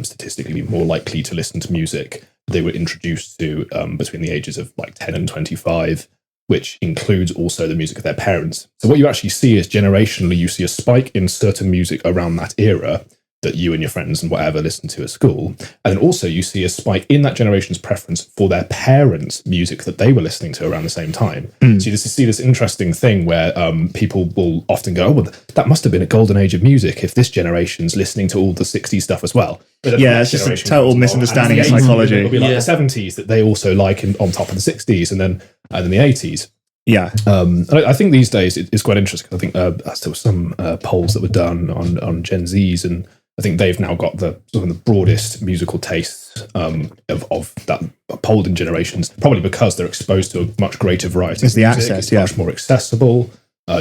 statistically be more likely to listen to music they were introduced to between the ages of like 10 and 25, which includes also the music of their parents. So what you actually see is generationally, you see a spike in certain music around that era that you and your friends and whatever listen to at school. And then also you see a spike in that generation's preference for their parents' music that they were listening to around the same time. So you just see this interesting thing where people will often go, oh, well, that must have been a golden age of music if this generation's listening to all the 60s stuff as well. Yeah, it's just a total misunderstanding of psychology. It'll be like the 70s that they also like on top of the 60s and then the 80s. Yeah. I think these days it's quite interesting. I think there were some polls that were done on Gen Zs, and I think they've now got the sort of the broadest musical tastes of that polled in generations, probably because they're exposed to a much greater variety. It's the access, much more accessible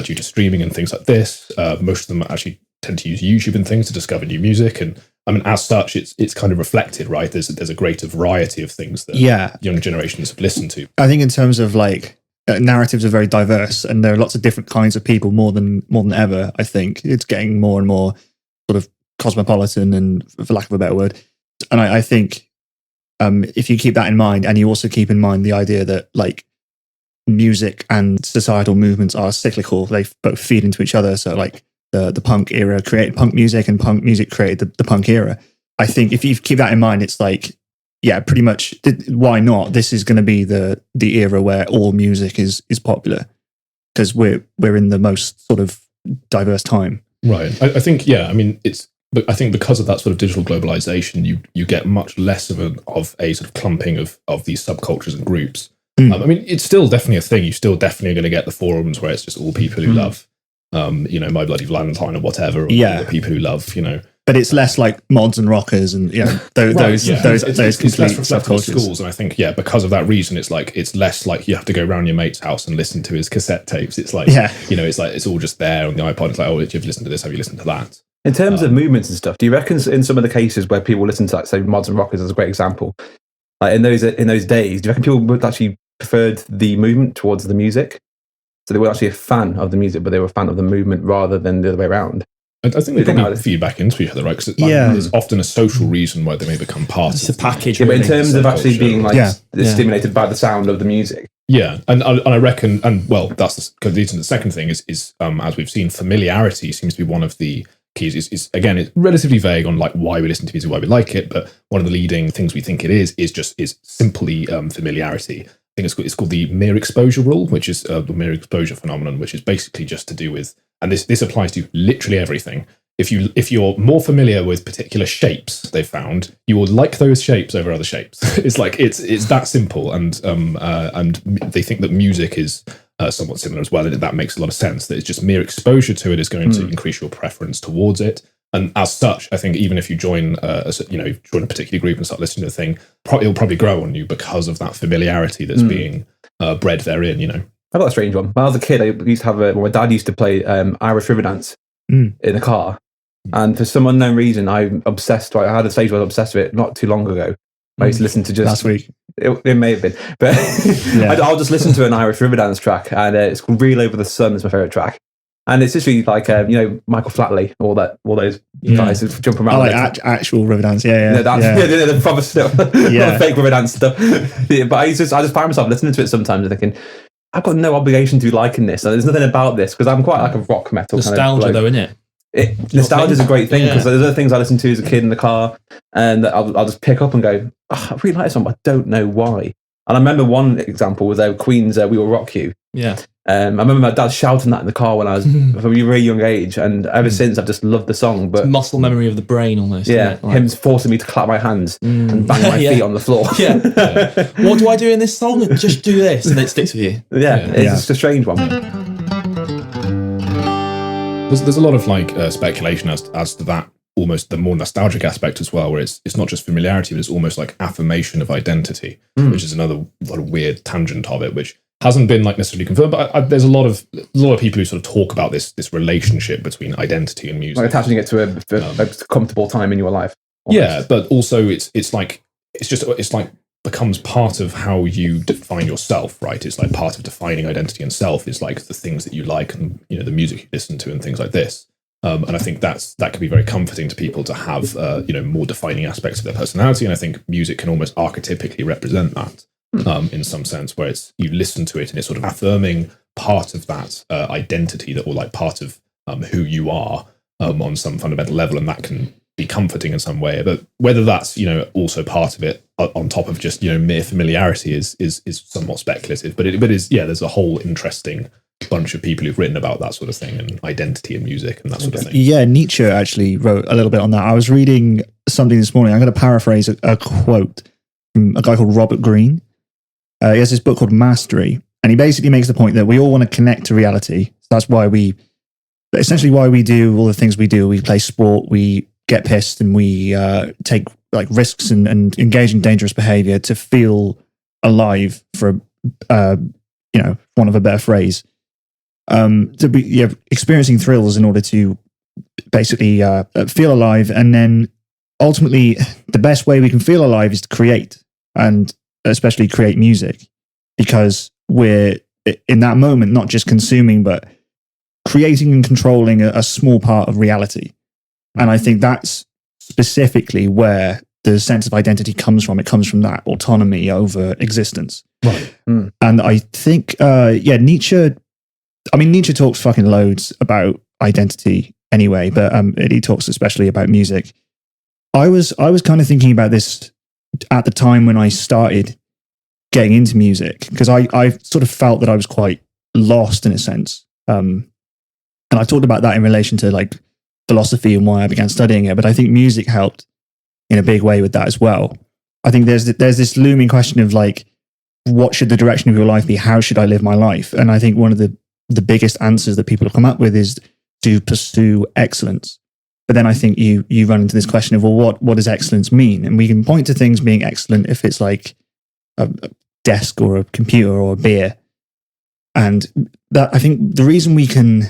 due to streaming and things like this. Most of them actually tend to use YouTube and things to discover new music, and I mean, as such, it's kind of reflected, right? There's a greater variety of things that young generations have listened to. I think in terms of like narratives are very diverse, and there are lots of different kinds of people more than ever. I think it's getting more and more sort of cosmopolitan, and for lack of a better word. And I think if you keep that in mind, and you also keep in mind the idea that like music and societal movements are cyclical, they both feed into each other. So like the punk era created punk music, and punk music created the punk era. I think if you keep that in mind, it's like, yeah, pretty much. Why not? This is going to be the era where all music is popular, because we're in the most sort of diverse time. Right. I think, I mean, but I think because of that sort of digital globalization, you get much less of a sort of clumping of these subcultures and groups. I mean, it's still definitely a thing. You still definitely are going to get the forums where it's just all people who love, My Bloody Valentine or whatever. Or the people who love, But it's less like mods and rockers and those complete subcultures. Schools, and I think because of that reason, it's less like you have to go around your mate's house and listen to his cassette tapes. It's like it's all just there on the iPod. It's like, oh, you've listened to this, have you listened to that? In terms of movements and stuff, do you reckon in some of the cases where people listen to, like, say, mods and rockers as a great example, like in those days, do you reckon people would actually preferred the movement towards the music? So they were actually a fan of the music, but they were a fan of the movement rather than the other way around? I think they probably feed back into each other, right? Because there's often a social reason why they may become part of a package. Yeah, but in terms of actually being like stimulated by the sound of the music. Yeah, and I reckon, and well, that's leads to the second thing is as we've seen, familiarity seems to be one of the keys. Is again, it's relatively vague on like why we listen to music, why we like it, but one of the leading things we think it is simply familiarity. I think it's called the mere exposure rule, which is the mere exposure phenomenon, which is basically just to do with, and this applies to literally everything. If you're more familiar with particular shapes, they've found you will like those shapes over other shapes. It's like it's that simple, and they think that music is somewhat similar as well, and that makes a lot of sense. That it's just mere exposure to it is going to increase your preference towards it. And as such, I think even if you join a particular group and start listening to a thing, it'll probably grow on you because of that familiarity that's being bred therein. I've got a strange one. When I was a kid, I used to have my dad used to play Irish river dance in the car, and for some unknown reason, I'm obsessed. I had a stage where I was obsessed with it not too long ago. I used to listen to just last week. It may have been, but I'll just listen to an Irish river dance track, and it's called "Reel Over the Sun." Is my favorite track. And it's literally like, Michael Flatley, all those guys who jump around. I like actual river dance, the proper stuff, not the fake river dance stuff. But I just find myself listening to it sometimes and thinking, I've got no obligation to be liking this. And there's nothing about this, because I'm quite like a rock metal nostalgia kind of though, isn't it? Nostalgia is a great thing, because there's other things I listened to as a kid in the car, and I'll just pick up and go, I really like this song, but I don't know why. And I remember one example was Queen's "We Will Rock You." Yeah. I remember my dad shouting that in the car when I was from a really young age, and ever since I've just loved the song. But it's muscle memory of the brain almost. Yeah, him forcing me to clap my hands and bang my feet on the floor. What do I do in this song? Just do this, and it sticks with you. It's just a strange one. There's a lot of speculation as to that, almost the more nostalgic aspect as well, where it's not just familiarity, but it's almost like affirmation of identity, which is another lot of weird tangent of it, which hasn't been necessarily confirmed. But there's a lot of people who sort of talk about this relationship between identity and music, like attaching it to a comfortable time in your life. Almost. Yeah, but also it's becomes part of how you define yourself, right? It's like part of defining identity and self is like the things that you like and the music you listen to and things like this. And I think that can be very comforting to people to have more defining aspects of their personality. And I think music can almost archetypically represent that in some sense, where you listen to it and it's sort of affirming part of that identity or like part of who you are on some fundamental level, and that can be comforting in some way. But whether that's also part of it on top of just mere familiarity is somewhat speculative. But it is there's a whole interesting bunch of people who've written about that sort of thing and identity and music and that sort of thing. Yeah, Nietzsche actually wrote a little bit on that. I was reading something this morning. I'm going to paraphrase a quote from a guy called Robert Greene. He has this book called Mastery, and he basically makes the point that we all want to connect to reality. So that's why we do all the things we do. We play sport, we get pissed, and we take risks and engage in dangerous behavior to feel alive, for want of a better phrase. To be experiencing thrills in order to basically feel alive, and then ultimately the best way we can feel alive is to create, and especially create music, because we're in that moment not just consuming but creating and controlling a small part of reality. And I think that's specifically where the sense of identity comes from. It comes from that autonomy over existence. Right. And I think Nietzsche talks fucking loads about identity anyway, but he talks especially about music. I was kind of thinking about this at the time when I started getting into music, because I sort of felt that I was quite lost in a sense. And I talked about that in relation to philosophy and why I began studying it, but I think music helped in a big way with that as well. I think there's this looming question of what should the direction of your life be? How should I live my life? And I think one of the biggest answers that people have come up with is to pursue excellence. But then I think you run into this question of, well, what does excellence mean? And we can point to things being excellent if it's like a desk or a computer or a beer. And that, I think the reason we can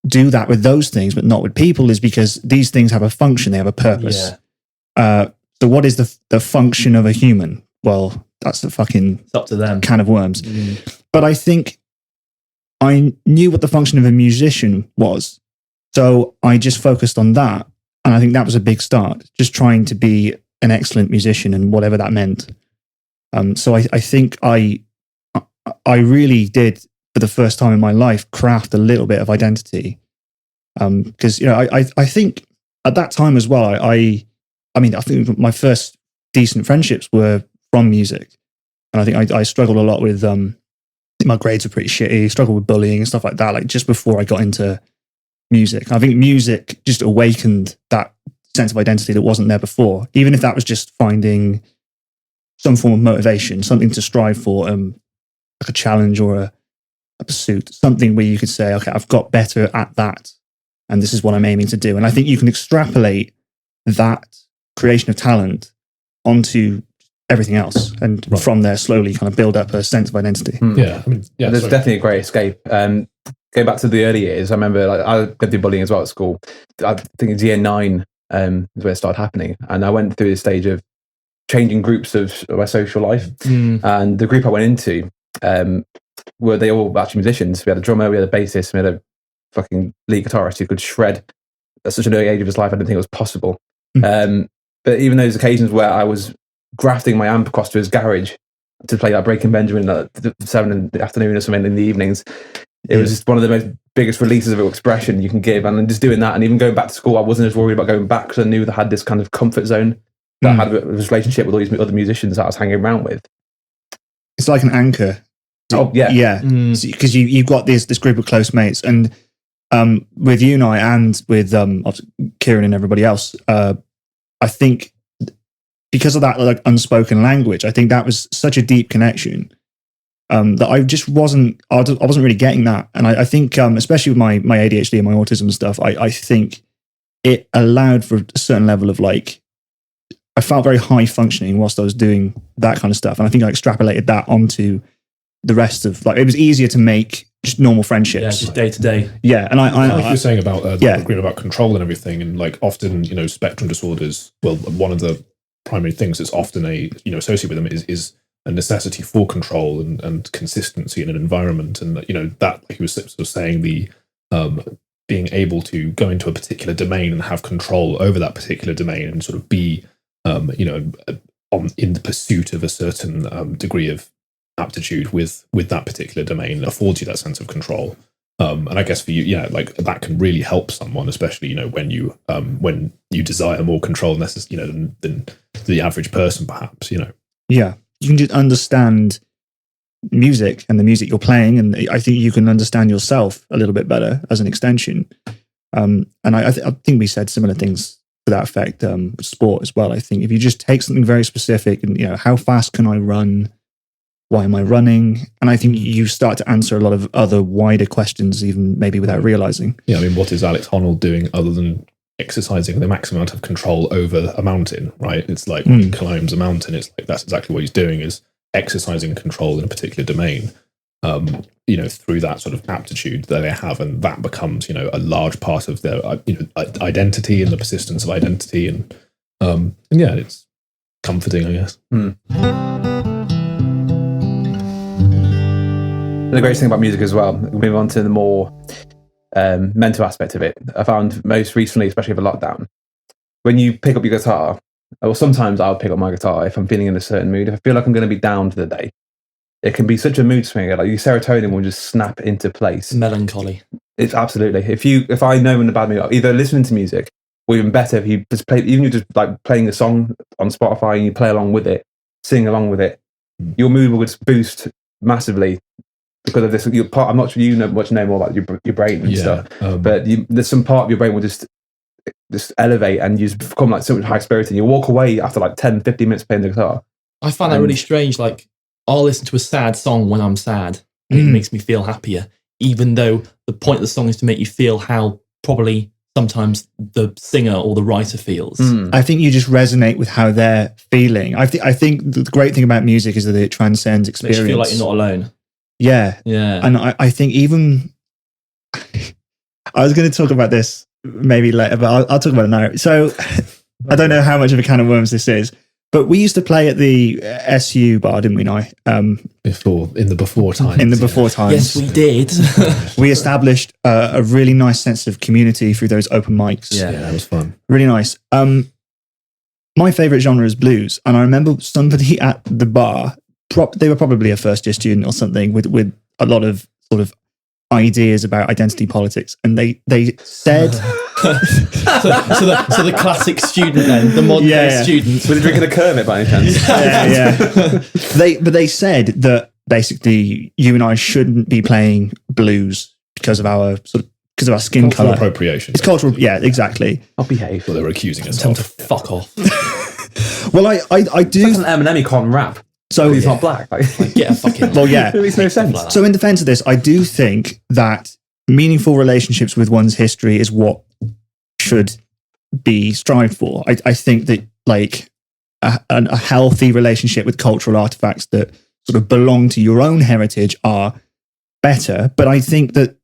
do that with those things, but not with people, is because these things have a function, they have a purpose. Yeah. So what is the function of a human? Well, that's it's up to them. Can of worms. But I think I knew what the function of a musician was. So I just focused on that. And I think that was a big start, just trying to be an excellent musician and whatever that meant. So I think I really did, for the first time in my life, craft a little bit of identity. Because, I think at that time as well, I think my first decent friendships were from music. And I think I struggled a lot with, my grades were pretty shitty, struggled with bullying and stuff like that, like just before I got into music. I think music just awakened that sense of identity that wasn't there before, even if that was just finding some form of motivation, something to strive for, like a challenge or a pursuit, something where you could say, okay, I've got better at that, and this is what I'm aiming to do. And I think you can extrapolate that creation of talent onto everything else, and from there slowly kind of build up a sense of identity. Yeah, there's definitely a great escape. Going back to the early years, I remember I went through bullying as well at school. I think it's year 9 is where it started happening, and I went through the stage of changing groups of my social life. And the group I went into were they all actually musicians. We had a drummer, we had a bassist, we had a fucking lead guitarist who could shred at such an early age of his life. I didn't think it was possible. But even those occasions where I was grafting my amp across to his garage to play like Breaking Benjamin at 7 in the afternoon or something in the evenings, it was just one of the most biggest releases of expression you can give. And just doing that, and even going back to school, I wasn't as worried about going back because I knew that I had this kind of comfort zone that I had a relationship with all these other musicians that I was hanging around with. It's like an anchor. Oh yeah, because you've got this group of close mates, and with you and I, and with Kieran and everybody else, I think because of that like unspoken language, I think that was such a deep connection that I just wasn't really getting that. And I think especially with my ADHD and my autism and stuff, I think it allowed for a certain level of like, I felt very high functioning whilst I was doing that kind of stuff. And I think I extrapolated that onto the rest of, like, it was easier to make just normal friendships. Yeah, just day to day. Yeah. And like you were saying about agreeing about control and everything. And like often, spectrum disorders, well, one of the primary things that's often associated with them is a necessity for control and consistency in an environment. And, that, like he was sort of saying, the being able to go into a particular domain and have control over that particular domain and sort of be, in the pursuit of a certain degree of aptitude with that particular domain affords you that sense of control. And I guess for you, like that can really help someone, especially, when you desire more control than the average person, perhaps, Yeah. You can just understand music and the music you're playing. And I think you can understand yourself a little bit better as an extension. And I think we said similar things to that effect with sport as well. I think if you just take something very specific and, how fast can I run? Why am I running? And I think you start to answer a lot of other wider questions, even maybe without realizing. Yeah, I mean, what is Alex Honnold doing other than exercising the maximum amount of control over a mountain, right? It's like when he climbs a mountain, it's like that's exactly what he's doing, is exercising control in a particular domain, through that sort of aptitude that they have. And that becomes, a large part of their, identity and the persistence of identity. And it's comforting, I guess. The greatest thing about music as well, we'll move on to the more mental aspect of it. I found most recently, especially over lockdown, when you pick up your guitar, or sometimes I'll pick up my guitar if I'm feeling in a certain mood. If I feel like I'm going to be down for the day, it can be such a mood swinger. Like your serotonin will just snap into place. Melancholy. It's absolutely. If I know I'm in a bad mood, either listening to music, or even better, if you just play, even you just like playing a song on Spotify and you play along with it, sing along with it, your mood will just boost massively. Because of this, I'm not sure you know more about your brain and stuff, but there's some part of your brain will just elevate and you just become like so much high spirited. You walk away after like 10, 15 minutes playing the guitar. I find that really strange. Like, I'll listen to a sad song when I'm sad, and it makes me feel happier, even though the point of the song is to make you feel how probably sometimes the singer or the writer feels. I think you just resonate with how they're feeling. I think the great thing about music is that it transcends experience. Makes you feel like you're not alone. Yeah. And I think even I was going to talk about this maybe later, but I'll talk about it now. So I don't know how much of a can of worms this is, But we used to play at the SU bar, didn't we, Nye? in the before times. In the before times. Yes, we did. We established a really nice sense of community through those open mics. Yeah, that was fun. Really nice. My favourite genre is blues. And I remember somebody at the bar, they were probably a first year student or something with a lot of sort of ideas about identity politics. And they said... so the classic student then, the modern day student. Were they drinking a Kermit by any chance? Yeah. They said that basically you and I shouldn't be playing blues because of our skin Cultural color. appropriation. It's cultural. Yeah, exactly. I'll behave. Well, they were accusing us Tell of. them to fuck off. Well, I do. It's like an Eminem, he can't rap. So He's not black. Like, Get a fucking. well, yeah. it makes no sense. Like that. So in defense of this, I do think that meaningful relationships with one's history is what should be strived for. I think that like a healthy relationship with cultural artifacts that sort of belong to your own heritage are better. But I think that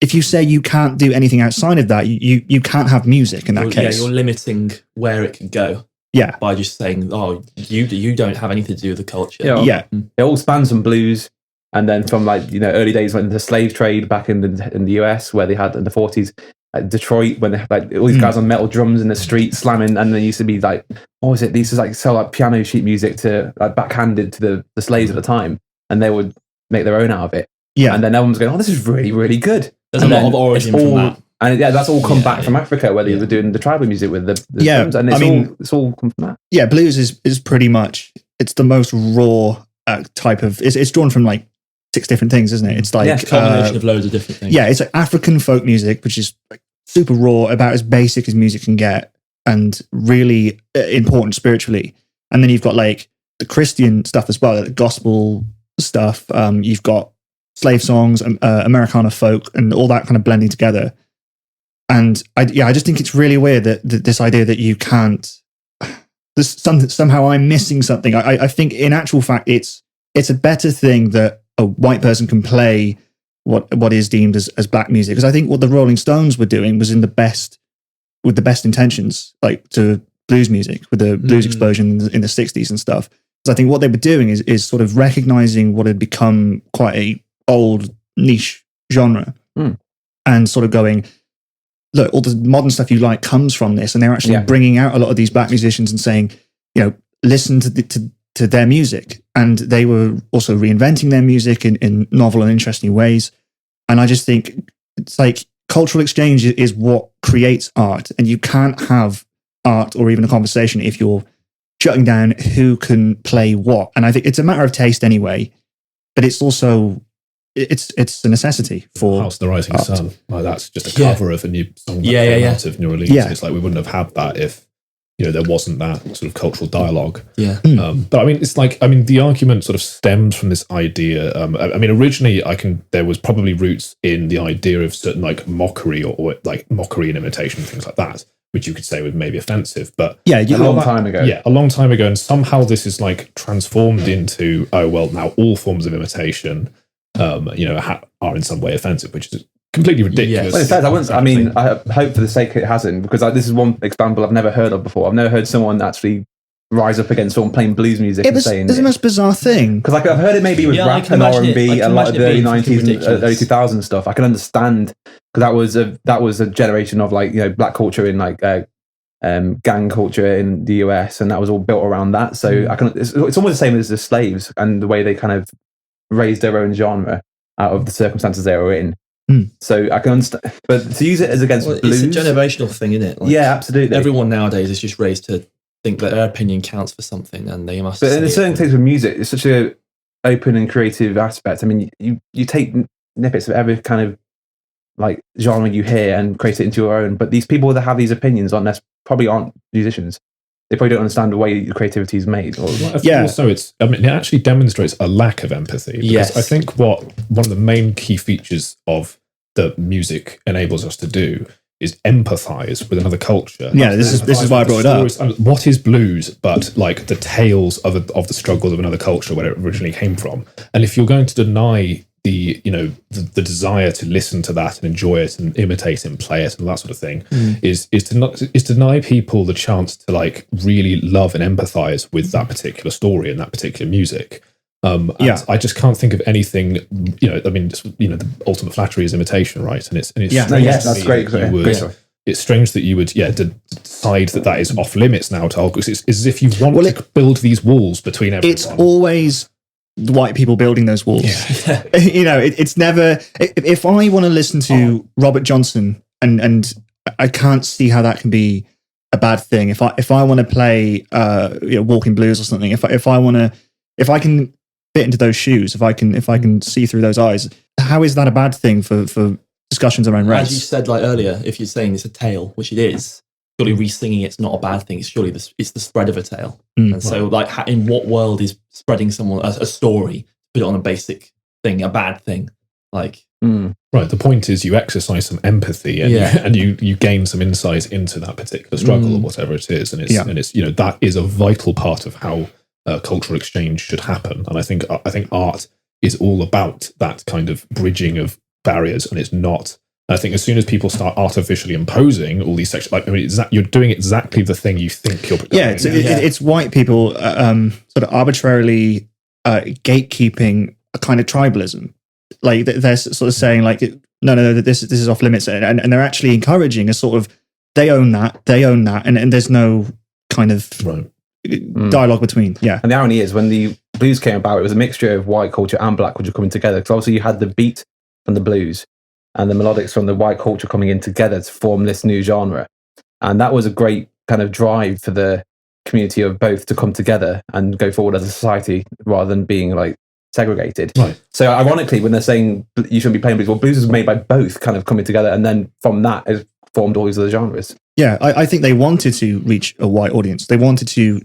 if you say you can't do anything outside of that, you can't have music in that case. Yeah, you're limiting where it can go. Yeah. By just saying, oh, you don't have anything to do with the culture. Yeah. It all spans from blues, and then from like early days when the slave trade back in the US, where they had in the 40s, like Detroit, when they had like all these guys on metal drums in the street slamming, and there used to be like, what was it? These was like sell like piano sheet music to like backhanded to the slaves at the time, and they would make their own out of it. Yeah. And then everyone's going, oh, this is really, really good. There's And a lot then of origin it's from all- that. And that's all come back from yeah. Africa, where they were doing the tribal music with the Yeah, drums, and it's all come from that. Yeah, blues is pretty much, it's the most raw type of, it's drawn from like 6 different things, isn't it? It's like It's a combination of loads of different things. yeah, it's like African folk music, which is like super raw, about as basic as music can get, and really important spiritually. And then you've got like the Christian stuff as well, like the gospel stuff. You've got slave songs, Americana folk, and all that kind of blending together. And I just think it's really weird that this idea that you can't. Somehow I'm missing something. I think in actual fact it's a better thing that a white person can play what is deemed as black music, because I think what the Rolling Stones were doing was with the best intentions, like to blues music, with the blues explosion in the 60s and stuff. So I think what they were doing is sort of recognizing what had become quite a old niche genre and sort of going, look, all the modern stuff you like comes from this, and they're actually bringing out a lot of these black musicians and saying, listen to their music. And they were also reinventing their music in novel and interesting ways. And I just think it's like cultural exchange is what creates art, and you can't have art or even a conversation if you're shutting down who can play what. And I think it's a matter of taste anyway, but it's also it's a necessity for House the Rising art. Sun. Like that's just a cover of a new song that came out of New Orleans. Yeah. It's like we wouldn't have had that if there wasn't that sort of cultural dialogue. Yeah. But I mean, it's like, the argument sort of stems from this idea. Originally there was probably roots in the idea of certain like mockery or like mockery and imitation, things like that, which you could say was maybe offensive. But A long time ago. Yeah, a long time ago. And somehow this is like transformed into, now all forms of imitation, are in some way offensive, which is completely ridiculous. Well, in fact, I hope for the sake it hasn't, because this is one example I've never heard of before. I've never heard someone actually rise up against someone playing blues music and saying it's the most bizarre thing. Because I've heard it maybe with rap and R&B and like the early 90s and early 2000s stuff. I can understand, because that was a generation of like black culture in like gang culture in the US, and that was all built around that. So it's almost the same as the slaves and the way they kind of raised their own genre out of the circumstances they were in. So I can understand, but to use it as against blues, it's a generational thing, isn't it? Like, yeah, absolutely. Everyone nowadays is just raised to think that their opinion counts for something, and they must. But in a certain case with music, it's such a open and creative aspect. I mean, you take snippets of every kind of like genre you hear and create it into your own. But these people that have these opinions probably aren't musicians. They probably don't understand the way creativity is made. Also, it actually demonstrates a lack of empathy. Because I think one of the main key features of the music enables us to do is empathize with another culture. Yeah, this is why I brought it up. What is blues but like the tales of the struggles of another culture where it originally came from? And if you're going to deny the the desire to listen to that and enjoy it and imitate it and play it and that sort of thing is to deny people the chance to like really love and empathize with that particular story and that particular music. And I just can't think of anything. The ultimate flattery is imitation, right? And it's that's great. It's strange that you would decide that is off limits now to because it's as if you want to build these walls between everyone. It's always the white people building those walls. Yeah. It's never. If I want to listen to Robert Johnson and I can't see how that can be a bad thing. If I want to play Walking Blues or something, if I can fit into those shoes, if I can see through those eyes, how is that a bad thing for discussions around race? As you said like earlier, if you're saying it's a tale, which it is, surely re-singing it's not a bad thing. It's surely it's the spread of a tale. And so like in what world is spreading someone a story, put it on a basic thing, a bad thing? Like right, the point is you exercise some empathy and you gain some insight into that particular struggle or whatever it is, and it's that is a vital part of how cultural exchange should happen. And I think art is all about that kind of bridging of barriers, and it's not. I think as soon as people start artificially imposing all these you're doing exactly the thing you think you're. It's white people sort of arbitrarily gatekeeping a kind of tribalism. Like they're sort of saying like, no, this is off limits, and they're actually encouraging a sort of they own that, and there's no kind of dialogue between. Yeah, and the irony is when the blues came about, it was a mixture of white culture and black culture coming together. Because obviously you had the beat from the blues and the melodics from the white culture coming in together to form this new genre. And that was a great kind of drive for the community of both to come together and go forward as a society rather than being like segregated. Right. So ironically, when they're saying you shouldn't be playing blues, well, blues was made by both kind of coming together, and then from that has formed all these other genres. Yeah, I think they wanted to reach a white audience. They wanted to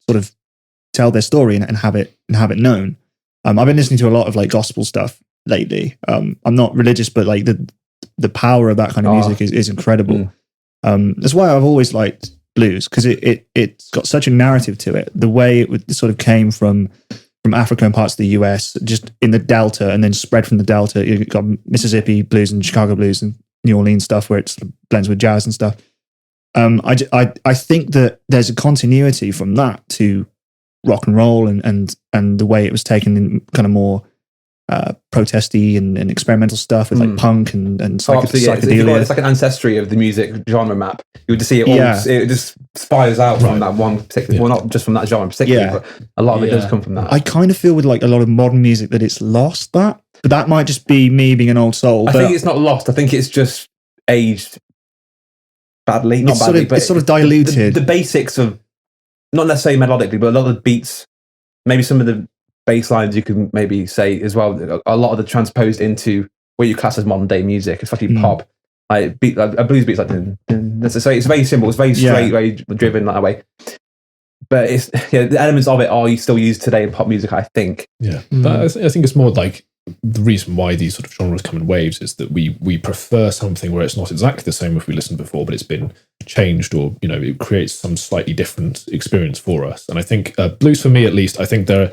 sort of tell their story and have it known. I've been listening to a lot of like gospel stuff lately. I'm not religious, but like the power of that kind of music is incredible. That's why I've always liked blues, because it's got such a narrative to it. The way it sort of came from Africa and parts of the US, just in the Delta, and then spread from the Delta. You've got Mississippi blues and Chicago blues and New Orleans stuff where it sort of blends with jazz and stuff. I think that there's a continuity from that to rock and roll and the way it was taken in kind of more protesty and experimental stuff with like punk and psychedelia. It's like an ancestry of the music genre map. You would just see it all. It just spires out from that one particular. Well, not just from that genre particularly, but a lot of it does come from that. I kind of feel with like a lot of modern music that it's lost that, but that might just be me being an old soul. I think it's not lost. I think it's just aged badly. Not it's badly, but it's sort of diluted. The basics of, not necessarily melodically, but a lot of the beats, maybe some of the bass lines you can maybe say as well, a lot of the transposed into what you class as modern day music, especially pop. A blues beat's like, so it's very simple, it's very straight, very driven that way. But it's the elements of it are still used today in pop music, I think. Yeah, but I think it's more like the reason why these sort of genres come in waves is that we prefer something where it's not exactly the same if we listened before, but it's been changed, or it creates some slightly different experience for us. And I think blues, for me at least, I think there.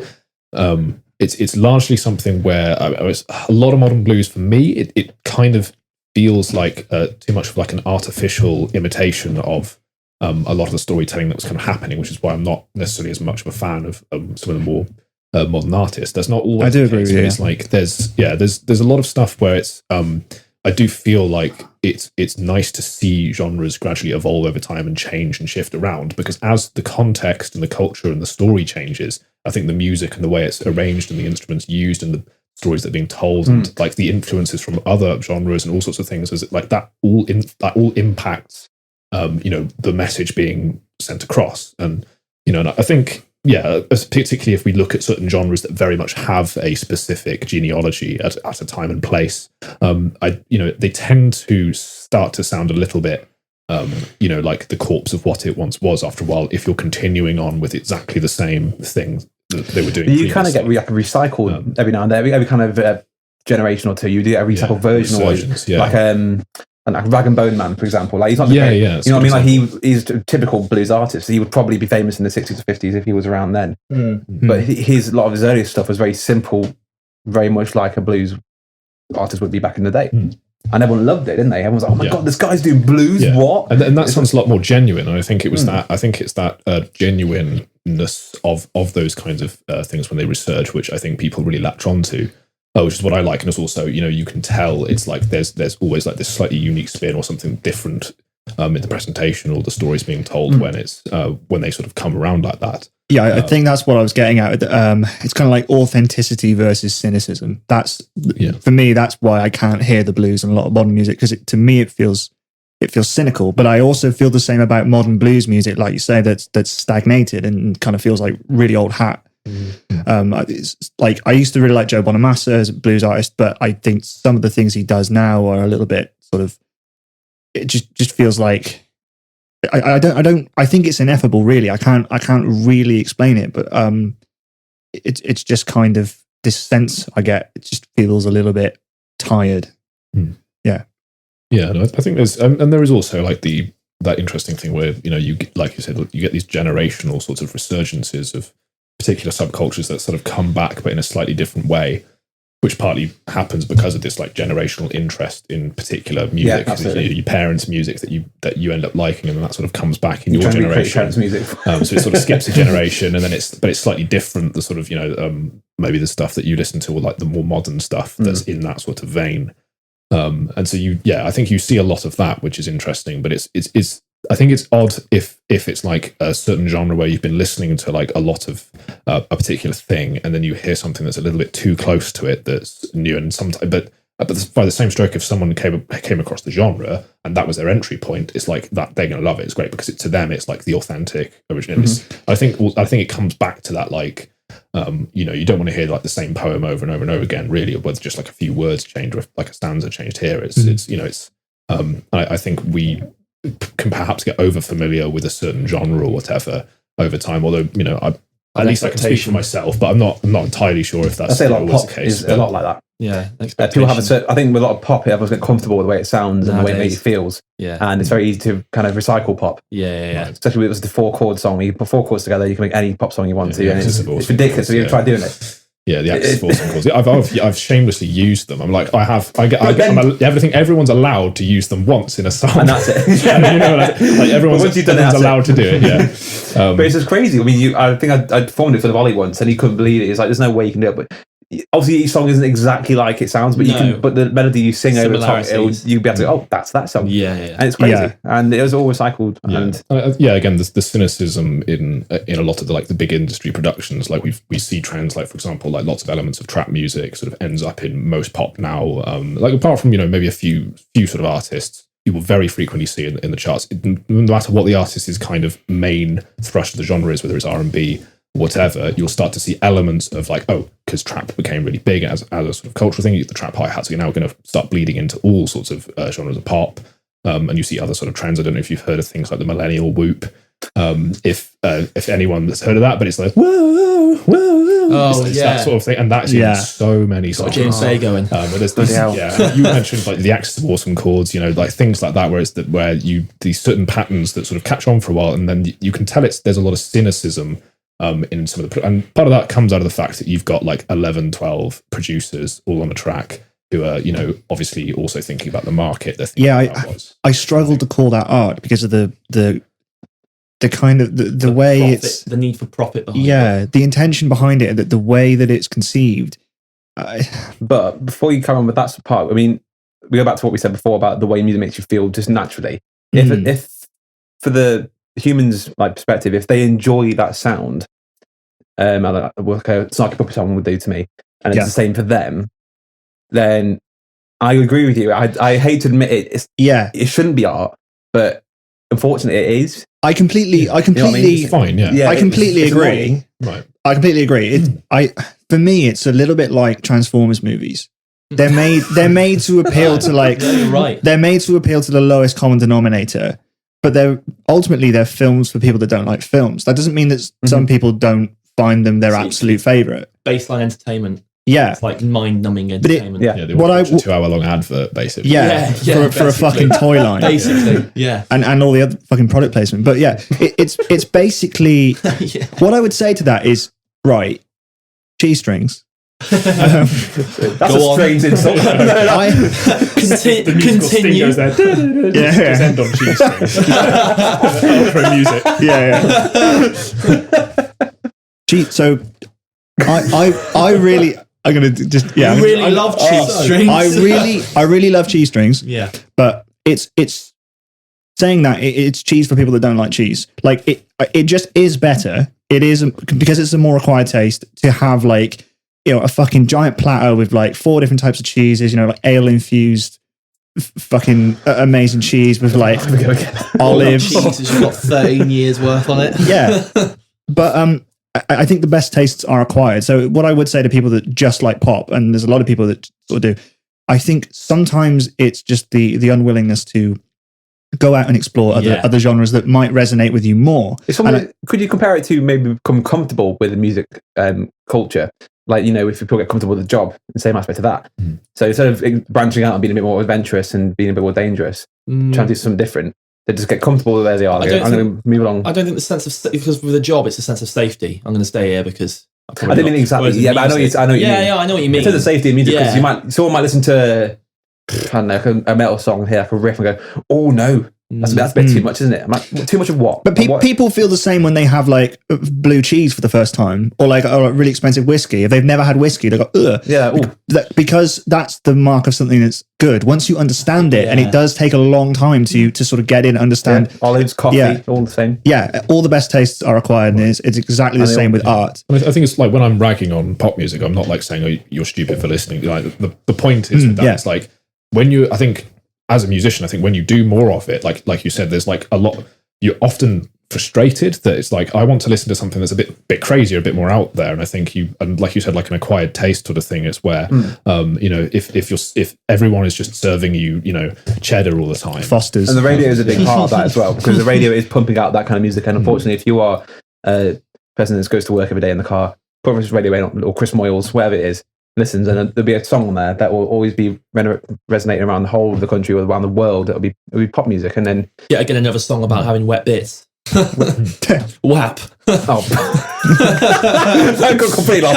It's largely something where a lot of modern blues for me, it kind of feels like too much of like an artificial imitation of a lot of the storytelling that was kind of happening, which is why I'm not necessarily as much of a fan of some of the more modern artists. That's not always. I do agree with you. It's like there's a lot of stuff where it's I do feel like it's nice to see genres gradually evolve over time and change and shift around, because as the context and the culture and the story changes, I think the music and the way it's arranged and the instruments used and the stories that are being told and like the influences from other genres and all sorts of things, is like that all impacts the message being sent across. And and I think particularly if we look at certain genres that very much have a specific genealogy at a time and place, they tend to start to sound a little bit like the corpse of what it once was after a while, if you're continuing on with exactly the same thing that they were doing. You kind of get recycled every now and then, every kind of generation or two. You do a recycled version, always, like Rag and Bone Man, for example. Like he's not, you know what I mean? Like he's a typical blues artist. He would probably be famous in the 60s or 50s if he was around then. But a lot of his earlier stuff was very simple very much like a blues artist would be back in the day. Mm. And everyone loved it, didn't they? Everyone's like, "Oh my god, this guy's doing blues! Yeah. What?" And that sounds a lot more genuine. And I think it was that. I think it's that genuineness of those kinds of things when they research, which I think people really latch onto. Which is what I like, and it's also, you can tell it's like there's always like this slightly unique spin or something different in the presentation or the stories being told when it's when they sort of come around like that. Yeah, I think that's what I was getting at. It's kind of like authenticity versus cynicism. That's for me. That's why I can't hear the blues and a lot of modern music, because to me it feels cynical. But I also feel the same about modern blues music, like you say, that's stagnated and kind of feels like really old hat. It's like I used to really like Joe Bonamassa as a blues artist, but I think some of the things he does now are a little bit sort of. It just feels like. I think it's ineffable, really. I can't really explain it, but it's just kind of this sense I get. It just feels a little bit tired. Yeah. No, I think there's and there is also like that interesting thing where you like you said, you get these generational sorts of resurgences of particular subcultures that sort of come back, but in a slightly different way, which partly happens because of this like generational interest in particular music. Your parents' music that you end up liking, and then that sort of comes back in your generation. Music. So it sort of skips a generation, and then it's slightly different. The sort of maybe the stuff that you listen to, or like the more modern stuff that's in that sort of vein. And so I think you see a lot of that, which is interesting. But it's I think it's odd if it's like a certain genre where you've been listening to like a lot of a particular thing, and then you hear something that's a little bit too close to it that's new, and sometimes, but by the same stroke, if someone came across the genre and that was their entry point, it's like that they're going to love it. It's great because to them it's like the authentic original. I think it comes back to that like you don't want to hear like the same poem over and over and over again, really, or whether just like a few words changed or if like a stanza changed here. I think we can perhaps get over familiar with a certain genre or whatever over time. Although at least I can speak for myself, but I'm not entirely sure if that's a lot of always pop the case. is a lot like that. Yeah, people have I think with a lot of pop, everyone's get comfortable with the way it sounds and the way it feels. Yeah, and it's very easy to kind of recycle pop. Yeah. Especially with it was the 4-chord song. You put 4 chords together, you can make any pop song you want to. Yeah, and it's ridiculous. So you try doing it. Yeah, the Axis Force chords. I've shamelessly used them. I'm like, everyone's allowed to use them once in a song, and that's it. like everyone's allowed to do it. Yeah, but it's just crazy. I mean, I think I performed it for the Volley once, and he couldn't believe it. He's like, "There's no way you can do it." But obviously, each song isn't exactly like it sounds, but you can. But the melody you sing over the top, you'll be able to go, "Oh, that's that song." Yeah. And it's crazy, and it was all recycled. And again, the cynicism in a lot of the big industry productions, like we see trends, like for example, like lots of elements of trap music sort of ends up in most pop now. Like apart from maybe a few sort of artists, you will very frequently see in the charts, no matter what the artist's kind of main thrust of the genre is, whether it's R&B, whatever, you'll start to see elements of like, because trap became really big as a sort of cultural thing, the trap hi-hats are now going to start bleeding into all sorts of genres of pop, and you see other sort of trends. I don't know if you've heard of things like the millennial whoop, if anyone has heard of that, but it's like whoa, it's that sort of thing, and that's in so many songs. James Bay going. You mentioned like the Axis of Awesome chords, like things like that, where these certain patterns that sort of catch on for a while, and then you can tell there's a lot of cynicism in some of and part of that comes out of the fact that you've got like 11, 12 producers all on a track who are, obviously also thinking about the market. I struggle to call that art because of the kind of the way profit, it's the need for profit behind it. The intention behind it, the way that it's conceived. But before you come on with that part, I mean, we go back to what we said before about the way music makes you feel just naturally. If for the humans' like perspective, if they enjoy that sound, like a snarky puppet song would do to me, and it's the same for them, then I agree with you. I hate to admit it. It shouldn't be art, but unfortunately, it is. I completely it's fine. Yeah, I completely agree. Right, I completely agree. For me, it's a little bit like Transformers movies. They're made to appeal to like. They're made to appeal to the lowest common denominator. But they're films for people that don't like films. That doesn't mean that some people don't find them their absolute favorite. Baseline entertainment. Yeah, it's like mind-numbing entertainment. They watch a 2-hour-long advert, basically. For a fucking toy line, basically. and all the other fucking product placement. But it's basically what I would say to that is right. Cheesestrings, That's a strange insult. The musical sting goes there. Just end on Cheesestrings. Outro music. So I really, I'm gonna just I really love Cheesestrings. I really love Cheesestrings. Yeah, but it's saying that it's cheese for people that don't like cheese. Like it just is better. It is because it's a more acquired taste to have like, you know, a fucking giant platter with like 4 different types of cheeses. You know, like ale infused. Fucking amazing cheese with like olives. Cheese has got 13 years worth on it. Yeah, but I think the best tastes are acquired. So what I would say to people that just like pop, and there's a lot of people that sort of do, I think sometimes it's just the unwillingness to go out and explore other genres that might resonate with you more. Could you compare it to maybe become comfortable with the music culture? Like, you know, if people get comfortable with the job, the same aspect of that. So instead of branching out and being a bit more adventurous and being a bit more dangerous, trying to do something different, they just get comfortable with where they are. I'm going to move along. I don't think the sense of, because with a job, it's a sense of safety. I'm going to stay here because I didn't mean exactly. Yeah, but I know what you mean. Yeah, I know what you mean. In terms of safety in music, because someone might listen to, I don't know, a metal song and hear like a riff and go, oh no. That's a bit too much, isn't it? I'm like, too much of what? But people feel the same when they have like blue cheese for the first time, or like a really expensive whiskey. If they've never had whiskey, they go, ugh. Yeah. Because that's the mark of something that's good. Once you understand it, and it does take a long time to sort of get in, understand. Yeah. Olives, coffee, all the same. Yeah, all the best tastes are acquired, and it's exactly the same with art. I think it's like when I'm ragging on pop music, I'm not like saying, oh, you're stupid for listening. Like the point is that it's like when I think, as a musician, I think when you do more of it, like you said, there's like a lot, you're often frustrated that it's like, I want to listen to something that's a bit crazier, a bit more out there. And I think and like you said, like an acquired taste sort of thing is where, you know, if everyone is just serving you, you know, cheddar all the time. Fosters. And the radio is a big part of that as well, because the radio is pumping out that kind of music. And unfortunately, if you are a person that goes to work every day in the car, put this radio in, or Chris Moyles, whatever it is, listens, and there'll be a song on there that will always be resonating around the whole of the country or around the world. It'll be pop music, and then again another song about having wet bits. WAP. Oh, I got completely off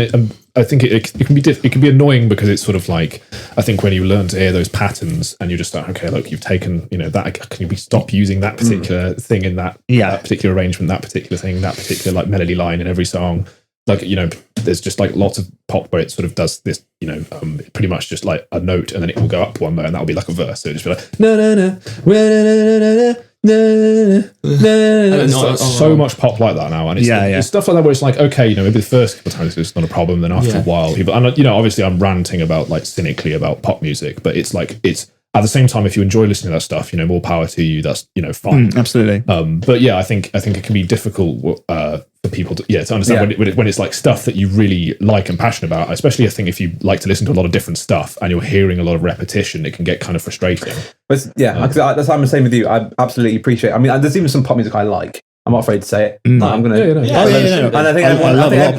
then. I think it can be annoying because it's sort of like, I think when you learn to hear those patterns and you're just like, okay, look, you've taken, you know, that, can you stop using that particular thing in that particular arrangement, that particular thing, that particular like melody line in every song. Like, you know, there's just like lots of pop where it sort of does this, you know, pretty much just like a note and then it will go up one note and that'll be like a verse. So it'll just be like, no, no, no, no, no, no. So much pop like that now, and it's stuff like that where it's like, okay, you know, maybe the first couple of times it's not a problem, then after a while people, and you know, obviously I'm ranting about like cynically about pop music, but it's like, it's at the same time, if you enjoy listening to that stuff, you know, more power to you. That's, you know, fine. Absolutely. But yeah, I think it can be difficult for people to understand when it's like stuff that you really like and passionate about. Especially, I think if you like to listen to a lot of different stuff and you're hearing a lot of repetition, it can get kind of frustrating. But that's what I'm the same with you. I absolutely appreciate. I mean, there's even some pop music I like. I'm not afraid to say it. Like, I'm gonna. And I think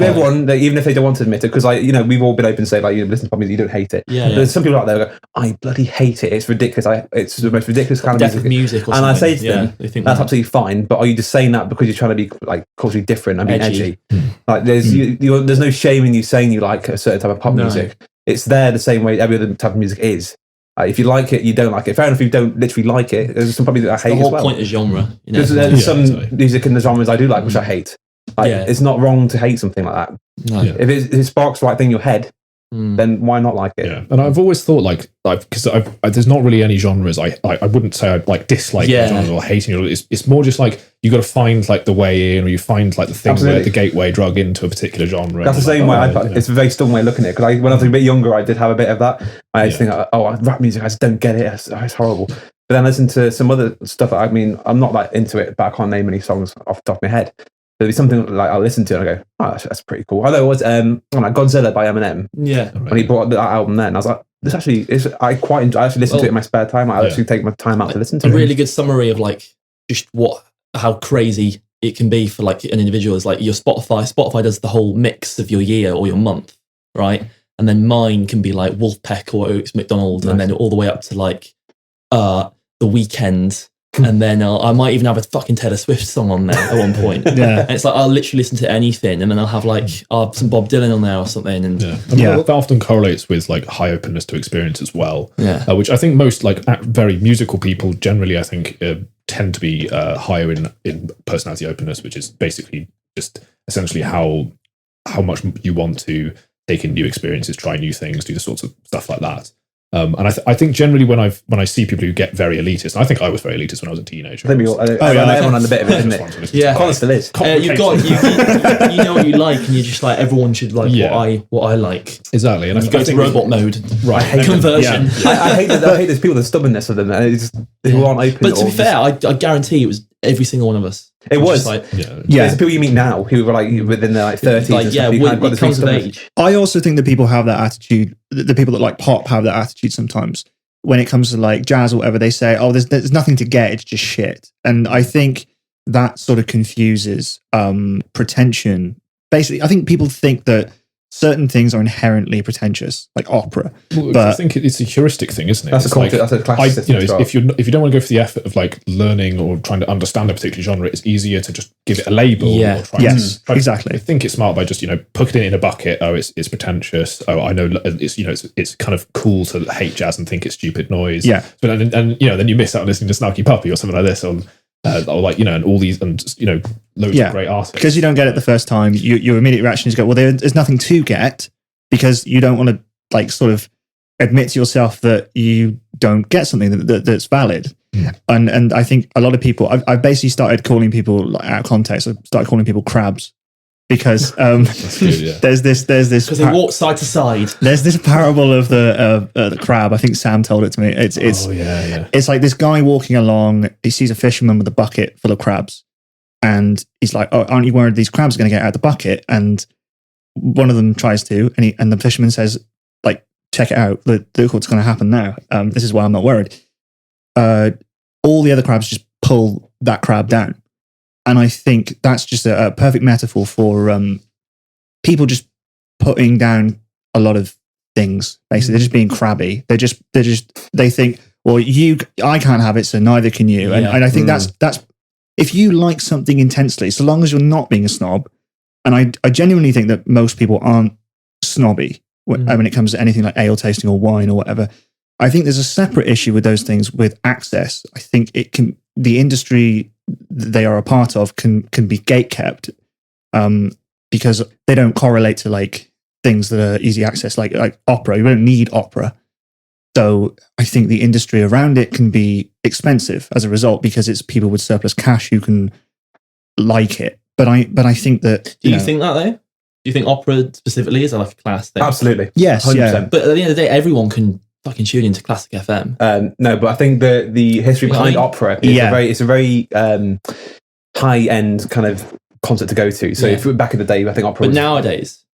everyone, even if they don't want to admit it, because you know, we've all been open to say, like, you listen to pop music, you don't hate it. There's some people out there who go, I bloody hate it. It's ridiculous. It's the most ridiculous kind of music. Or and I say to them, that's absolutely fine. But are you just saying that because you're trying to be like culturally different and be edgy? Like, there's no shame in you saying you like a certain type of pop music. It's there the same way every other type of music is. If you like it, you don't like it. Fair enough if you don't literally like it. There's some probably that I hate as well. The whole point of genre. You know? There's some music in the genres I do like, which I hate. It's not wrong to hate something like that. No. If it sparks the right thing in your head, then why not like it? Yeah. And I've always thought because there's not really any genres I wouldn't say I like dislike genres or hating it. It's more just like you got to find like the way in, or you find like the thing where the gateway drug into a particular genre. That's the same way. It's a very strong way of looking at it, because when I was a bit younger, I did have a bit of that. I used to think, rap music, I just don't get it. It's horrible. But then I listened to some other stuff. I mean, I'm not like into it, but I can't name any songs off the top of my head. There'll be something like I'll listen to and I go, oh, that's pretty cool. Although it was like Godzilla by Eminem. Yeah. When he brought that album then, I was like, this actually is, I actually listen to it in my spare time. I actually take my time out to listen to it. A really good summary of like just how crazy it can be for like an individual is like your Spotify. Spotify does the whole mix of your year or your month, right? And then mine can be like Wolfpack or Oaks McDonald, and then all the way up to like The Weeknd And then I might even have a fucking Taylor Swift song on there at one point. Yeah. And it's like I'll literally listen to anything, and then I'll have like some Bob Dylan on there or something. And that often correlates with like high openness to experience as well. Yeah. Which I think most like very musical people generally, I think, tend to be higher in personality openness, which is basically just essentially how much you want to take in new experiences, try new things, do the sorts of stuff like that. And I think generally when I see people who get very elitist, and I think I was very elitist when I was a teenager. Everyone on the bit of it, isn't it? Yeah, Colin still is. You know what you like, and you're just like everyone should like what I like. Exactly, and you go to robot mode, right? I hate conversion. I hate this people, the stubbornness of them, and who aren't open. But to be fair, I guarantee it was every single one of us. It was. There's people you meet now who were like within their 30s. Like, it comes of age. I also think that people have that attitude. The people that like pop have that attitude sometimes. When it comes to like jazz or whatever, they say, "Oh, there's nothing to get. It's just shit." And I think that sort of confuses pretension. Basically, I think people think that certain things are inherently pretentious, like opera. Well, but I think it's a heuristic thing, isn't it? That's that's a classic system as well. If you don't want to go for the effort of like learning or trying to understand a particular genre, it's easier to just give it a label. Yeah. Or try Exactly. I think it's smart by just putting it in a bucket. Oh, it's pretentious. Oh, I know it's kind of cool to hate jazz and think it's stupid noise. Yeah. But then you miss out on listening to Snarky Puppy or something like this or like and all these and loads of great artists. Because you don't get it the first time, your immediate reaction is go, well, there's nothing to get, because you don't want to like sort of admit to yourself that you don't get something that's valid. Yeah. And I think a lot of people, I've basically started calling people like, out of context. I started calling people crabs because That's good, yeah. there's this because they walk side to side. There's this parable of the crab. I think Sam told it to me. It's like this guy walking along. He sees a fisherman with a bucket full of crabs, and he's like, "Oh, aren't you worried these crabs are going to get out of the bucket?" And one of them tries to, and the fisherman says, "Like, check it out. Look what's going to happen now. This is why I'm not worried." All the other crabs just pull that crab down. And I think that's just a perfect metaphor for people just putting down a lot of things. Basically, they're just being crabby. They think, well, I can't have it, so neither can you. And I think that's if you like something intensely, so long as you're not being a snob. And I genuinely think that most people aren't snobby when it comes to anything like ale tasting or wine or whatever. I think there's a separate issue with those things with access. I think the industry they are a part of can be gatekept because they don't correlate to like things that are easy access, like opera. You don't need opera. So I think the industry around it can be expensive as a result because it's people with surplus cash who can like it. But I think that Do you think that though? Do you think opera specifically is like a class thing? Absolutely. Yes, 100%. yeah. But at the end of the day, everyone can fucking tune into Classic FM. No, but I think the history behind opera is a very high end kind of concert to go to. So if we're back in the day, I think opera. But nowadays,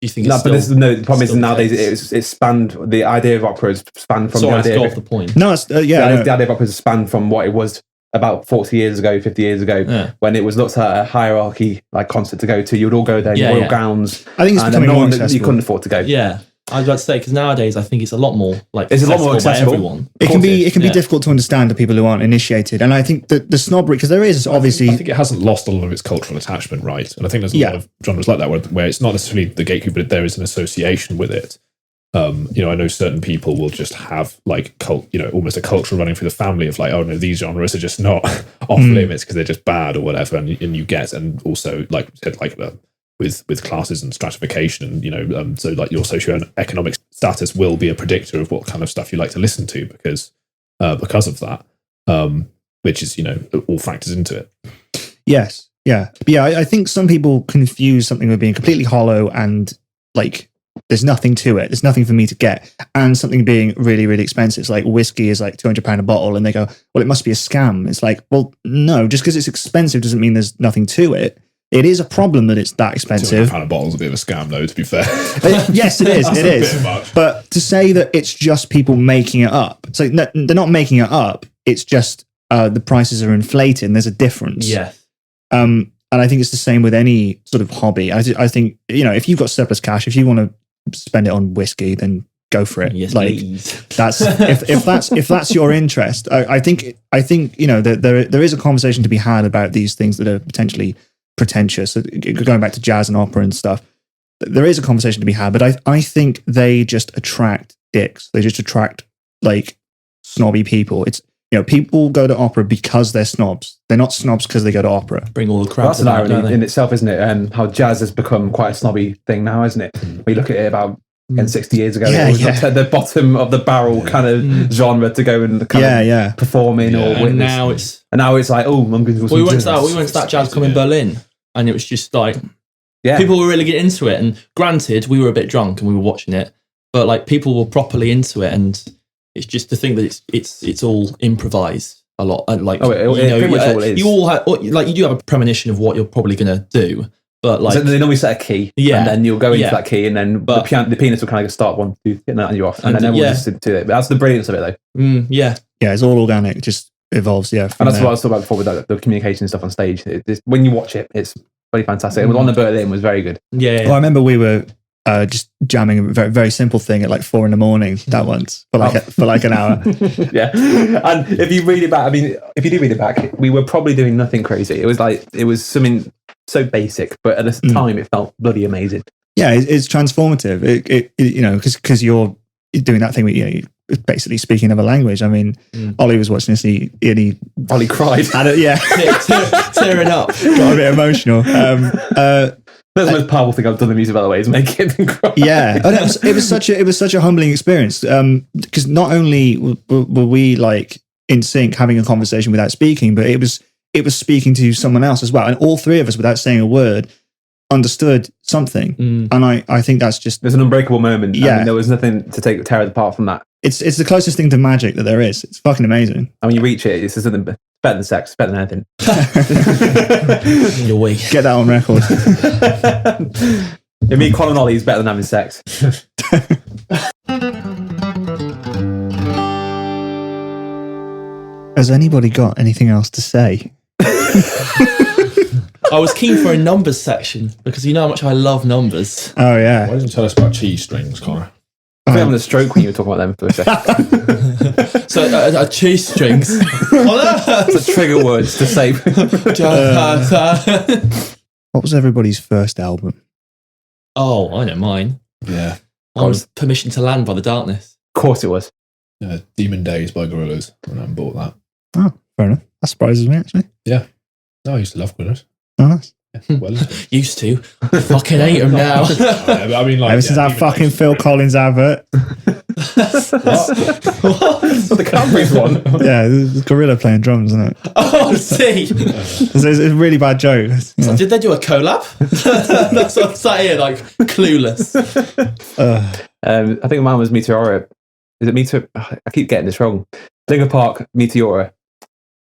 do you think no? it's But the problem is still nowadays it's spanned. The idea of opera is spanned from sorry, the to idea go of off the point. No, it's the idea of opera is spanned from what it was about 40 years ago, 50 years ago, when it was looked at a hierarchy like concert to go to. You would all go there in royal gowns. I think it's becoming more accessible. You couldn't afford to go. Yeah. I was about to say, because nowadays I think it's a lot more like it's a lot more accessible. by everyone. It can be difficult to understand to people who aren't initiated, and I think that the snobbery, because there is obviously, I think it hasn't lost a lot of its cultural attachment, right? And I think there's a lot of genres like that where it's not necessarily the gatekeeper, but there is an association with it. I know certain people will just have like almost a culture running through the family of like, oh no, these genres are just not off limits because they're just bad or whatever, and you get, and also like with classes and stratification, and so like your socioeconomic status will be a predictor of what kind of stuff you like to listen to because of that, which is all factors into it. Yes, yeah. I think some people confuse something with being completely hollow and like there's nothing to it. There's nothing for me to get, and something being really, really expensive. It's like whiskey is like £200 a bottle, and they go, well, it must be a scam. It's like, well, no, just because it's expensive doesn't mean there's nothing to it. It is a problem that it's that expensive. £200 a bottle is a bit of a scam, though, to be fair. Yes, it is. It is. But to say that it's just people making it up, it's like, no, they're not making it up. It's just the prices are inflating. There's a difference. Yeah. And I think it's the same with any sort of hobby. I think, if you've got surplus cash, if you want to spend it on whiskey, then go for it. Yes, like please. that's if that's your interest. I think that there is a conversation to be had about these things that are potentially pretentious. Going back to jazz and opera and stuff, there is a conversation to be had. But I think they just attract dicks. They just attract like snobby people. It's people go to opera because they're snobs. They're not snobs because they go to opera. Bring all the crowd. That's an irony in itself, isn't it? How jazz has become quite a snobby thing now, isn't it? We look at it about 60 years ago, it was at the bottom of the barrel kind of genre to go and kind of perform in or witness. And now it's like, oh, I'm going to. We went to that jazz club in Berlin, and it was just like, people were really getting into it. And granted, we were a bit drunk and we were watching it, but like people were properly into it, and it's just the thing that it's all improvised a lot. Like, you all have, like, you do have a premonition of what you're probably going to do, but like, so they normally set a key, and then you'll go into that key, and then the pianist will kind of start one, two, and you off, and then everyone just to it. But that's the brilliance of it, though. It's all organic. It just evolves. And that's what I was talking about before with the communication stuff on stage. When you watch it, it's really fantastic. And the one in Berlin was very good. Well, I remember we were just jamming a very, very simple thing at like 4 a.m. that once for like an hour. And if you read it back, if you do read it back, we were probably doing nothing crazy. It was something so basic, but at the time it felt bloody amazing. It's transformative. Because you're doing that thing where you're basically speaking another language. Ollie was watching this, Ollie cried. Tearing up, got a bit emotional. That's the most powerful thing I've done in music, by the way, is making them cry. It was such a humbling experience, because not only were we like in sync, having a conversation without speaking, but it was speaking to someone else as well, and all three of us, without saying a word, understood something. And I think that's just, there's an unbreakable moment. There was nothing to tear it apart from that. It's the closest thing to magic that there is. It's fucking amazing. And when you reach it, it's something better than sex, better than anything. Get that on record. Me, Colin Ollie is better than having sex. Has anybody got anything else to say? I was keen for a numbers section because you know how much I love numbers. Oh yeah. Why didn't you tell us about Cheesestrings, Connor? I was having a stroke when you were talking about them for a second. So, Cheesestrings. It's a trigger words to say. What was everybody's first album? Oh, I know mine. Yeah. I was Permission to Land by The Darkness. Of course it was. Demon Days by Gorillaz. I went and bought that. Oh, fair enough. That surprises me, actually. Yeah. No, I used to love Gorillaz. Oh, nice. Well, used to. Fucking hate them now. Ever since that fucking Phil Collins advert. The Cadbury's one. Yeah, the gorilla playing drums, isn't it? Oh, see. It's a really bad joke. So did they do a collab? That's what I'm sat here, like, clueless. I think mine was Meteora. Is it Meteor? I keep getting this wrong. Linkin Park, Meteora.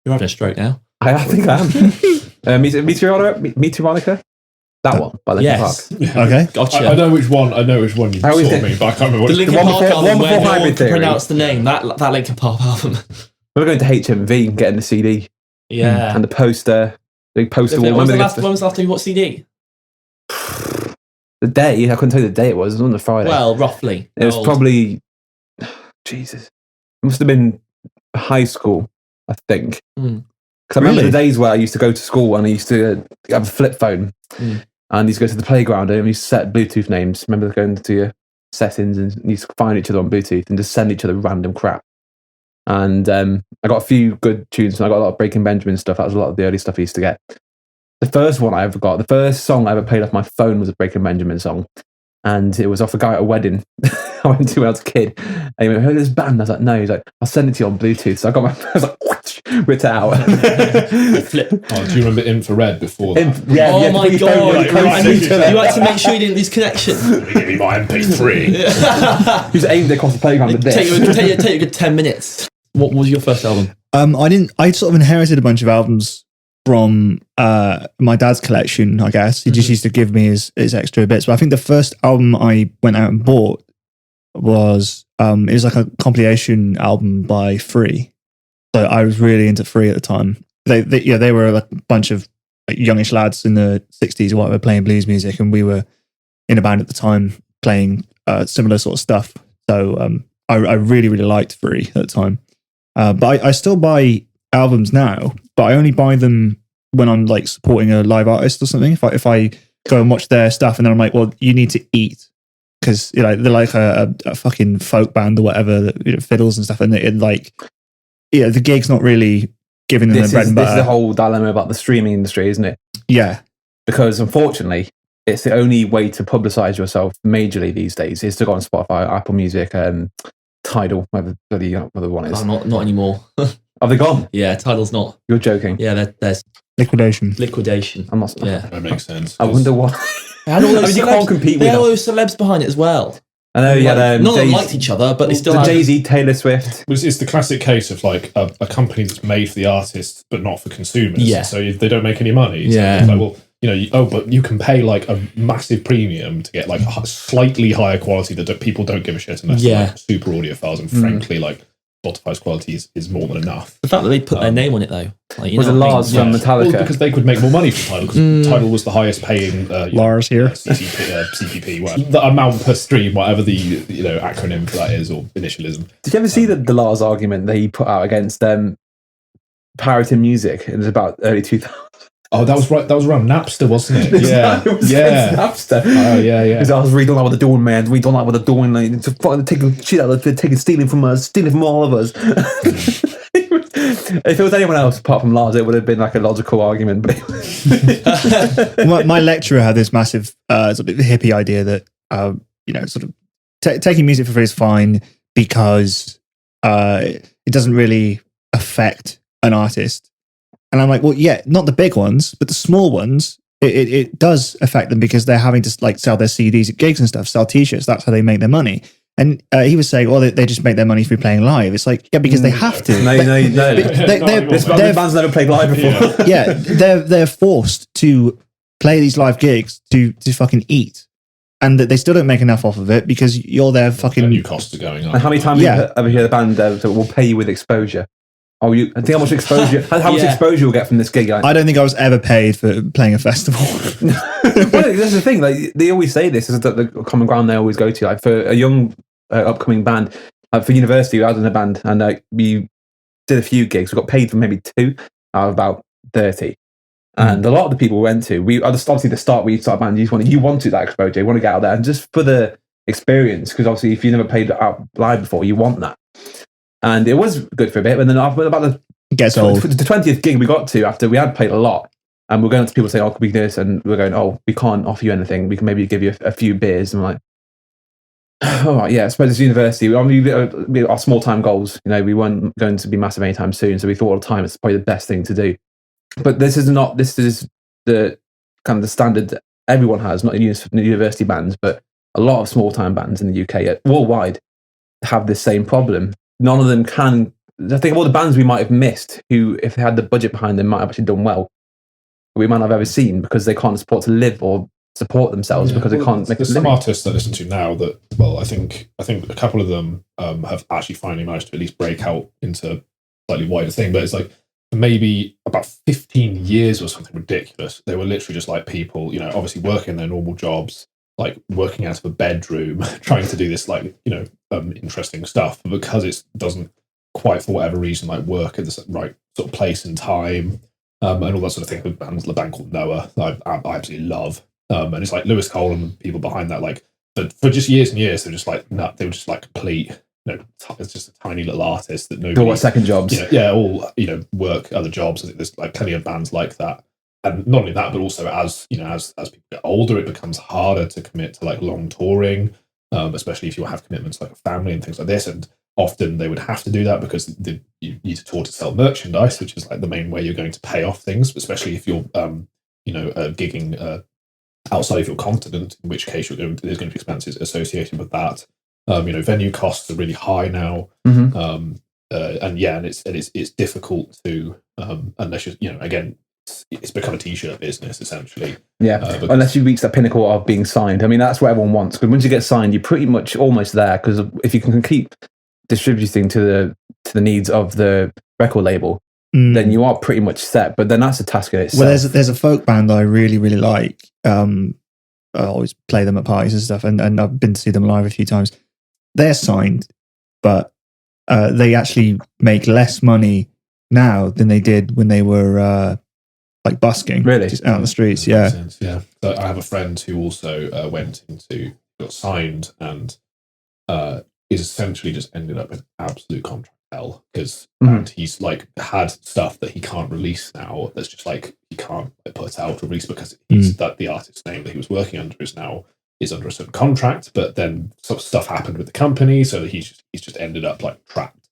You're having a stroke now. I think I am. Meteoronica? That one by Linkin Park. Okay. Gotcha. I know which one you taught me, but I can't remember what the Linkin one Park before- album one where before no one Hybrid can Theory. pronounce the name. That Linkin Park album. We were going to HMV and getting the CD. Yeah. And the poster. Big poster wall. When was the last time you watched CD? The day, I couldn't tell you the day it was. It was on the Friday. Well, roughly. It was probably, Jesus. It must have been high school, I think. Because I remember the days where I used to go to school and I used to have a flip phone and I used to go to the playground and we used to set Bluetooth names. Remember going to your settings and you used to find each other on Bluetooth and just send each other random crap. And I got a few good tunes and I got a lot of Breaking Benjamin stuff. That was a lot of the early stuff I used to get. The first one I ever got, the first song I ever played off my phone was a Breaking Benjamin song. And it was off a guy at a wedding I went to when I was a kid. And he went, heard this band? I was like, no. He's like, I'll send it to you on Bluetooth. So I got I was like, ripped it out. Flip. Oh, do you remember Infrared before that? Oh my God. You had to make sure you didn't lose connection. Give me my MP3. He was aimed across the playground with this. Take a good 10 minutes. What was your first album? I sort of inherited a bunch of albums from my dad's collection, I guess. He just used to give me his extra bits. But I think the first album I went out and bought was it was like a compilation album by Free. So I was really into Free at the time. They were like a bunch of like youngish lads in the 60s or whatever playing blues music, and we were in a band at the time playing similar sort of stuff. So I really, really liked Free at the time. But I still buy albums now, but I only buy them when I'm like supporting a live artist or something. If I go and watch their stuff and then I'm like, well, you need to eat because they're like a fucking folk band or whatever, fiddles and stuff, and it like, the gig's not really giving them their bread and butter. This is the whole dilemma about the streaming industry, isn't it? Yeah, because unfortunately, it's the only way to publicize yourself majorly these days is to go on Spotify, Apple Music, and Tidal, whatever the other one is. Oh, not anymore. Have they gone? Yeah, Tidal's not. You're joking. Yeah, there's liquidation. I'm not. Yeah, that makes sense. I wonder why. You can't compete with all those celebs behind it as well. I know. Yeah, none of them liked each other, but they still. The Jay-Z, Taylor Swift. It's the classic case of like a company that's made for the artist but not for consumers. Yeah. So if they don't make any money, yeah. It's like, well, but you can pay like a massive premium to get like a slightly higher quality that people don't give a shit unless they're like super audiophiles, and frankly, like Spotify's quality is more than enough. The fact that they put their name on it though, like, was it Lars from Metallica? Well, because they could make more money from Tidal, because Tidal was the highest paying Lars here, CPP, whatever, the amount per stream, whatever the acronym for that is, or initialism. Did you ever see the Lars argument that he put out against pirating music? It was about early 2000s. Oh, that was right. That was around Napster, wasn't it? Yeah, Napster. Oh, yeah. Because I was really don't like what they're doing, man. We don't like what they're doing. Like, it's fucking taking shit out of it, stealing from us, stealing from all of us. If it was anyone else apart from Lars, it would have been like a logical argument. But my lecturer had this massive sort of hippie idea that sort of taking music for free is fine because it doesn't really affect an artist. And I'm like, well, yeah, not the big ones, but the small ones, it does affect them because they're having to like sell their CDs at gigs and stuff, sell T-shirts. That's how they make their money. And he was saying, well, they just make their money through playing live. It's like, yeah, because they have to. No. Their band's never played live before. Yeah, they're forced to play these live gigs to fucking eat. And they still don't make enough off of it because you're there fucking... New costs are going up. And how many times have you ever heard a band that will pay you with exposure? Oh, I think how much exposure? How much exposure you'll get from this gig? Like, I don't think I was ever paid for playing a festival. Well, that's the thing. Like they always say this is the common ground they always go to. Like for a young upcoming band, for university, I was in a band and we did a few gigs. We got paid for maybe 2 out of about 30. And a lot of the people we went to, obviously the start we started band, you wanted that exposure, you want to get out there, and just for the experience, because obviously if you never played out live before, you want that. And it was good for a bit, but then after about the 20th gig we got to, after we had played a lot, and we're going to people saying, "Oh, could we do this?" And we're going, "Oh, we can't offer you anything. We can maybe give you a few beers." And I'm like, "Oh, right, yeah." I suppose it's university. Our small time goals, we weren't going to be massive anytime soon, so we thought all the time it's probably the best thing to do. But this is the kind of the standard that everyone has, not in university bands, but a lot of small time bands in the UK worldwide have this same problem. None of them can. I think of all the bands we might have missed, who, if they had the budget behind them, might have actually done well. We might not have ever seen because they can't afford to live or support themselves because they can't make a living. There's some artists that I listen to now that, well, I think a couple of them have actually finally managed to at least break out into a slightly wider thing. But it's like maybe about 15 years or something ridiculous. They were literally just like people, obviously working their normal jobs, like working out of a bedroom, trying to do this like, interesting stuff. But because it doesn't quite, for whatever reason, like work at the right sort of place and time, and all that sort of thing. The band called Noah, I absolutely love. And it's like Lewis Cole and people behind that, like for just years and years, they were just like complete, it's just a tiny little artist that nobody. All second jobs. All work other jobs. I think there's like plenty of bands like that. And not only that, but also as people get older, it becomes harder to commit to like long touring, especially if you have commitments like a family and things like this. And often they would have to do that because you need to tour to sell merchandise, which is like the main way you're going to pay off things, especially if you're gigging outside of your continent, in which case there's going to be expenses associated with that. Venue costs are really high now, and it's difficult to unless again. It's become a t-shirt business essentially. Unless you reach that pinnacle of being signed. I mean, that's what everyone wants, because once you get signed, you're pretty much almost there, because if you can keep distributing to the needs of the record label, then you are pretty much set. But then that's a task in itself. Well, there's a folk band that I really, really like. I always play them at parties and stuff, and I've been to see them live a few times. they're signed, but they actually make less money now than they did when they were like busking, Really? just out on the streets. That Yeah. makes sense, yeah. So I have a friend who also got signed and is essentially just ended up in absolute contract hell because and he's like had stuff that he can't release now. That's just like he can't put out or release because he's that the artist's name that he was working under is under a certain contract. But then sort of stuff happened with the company, so that he's just ended up like trapped.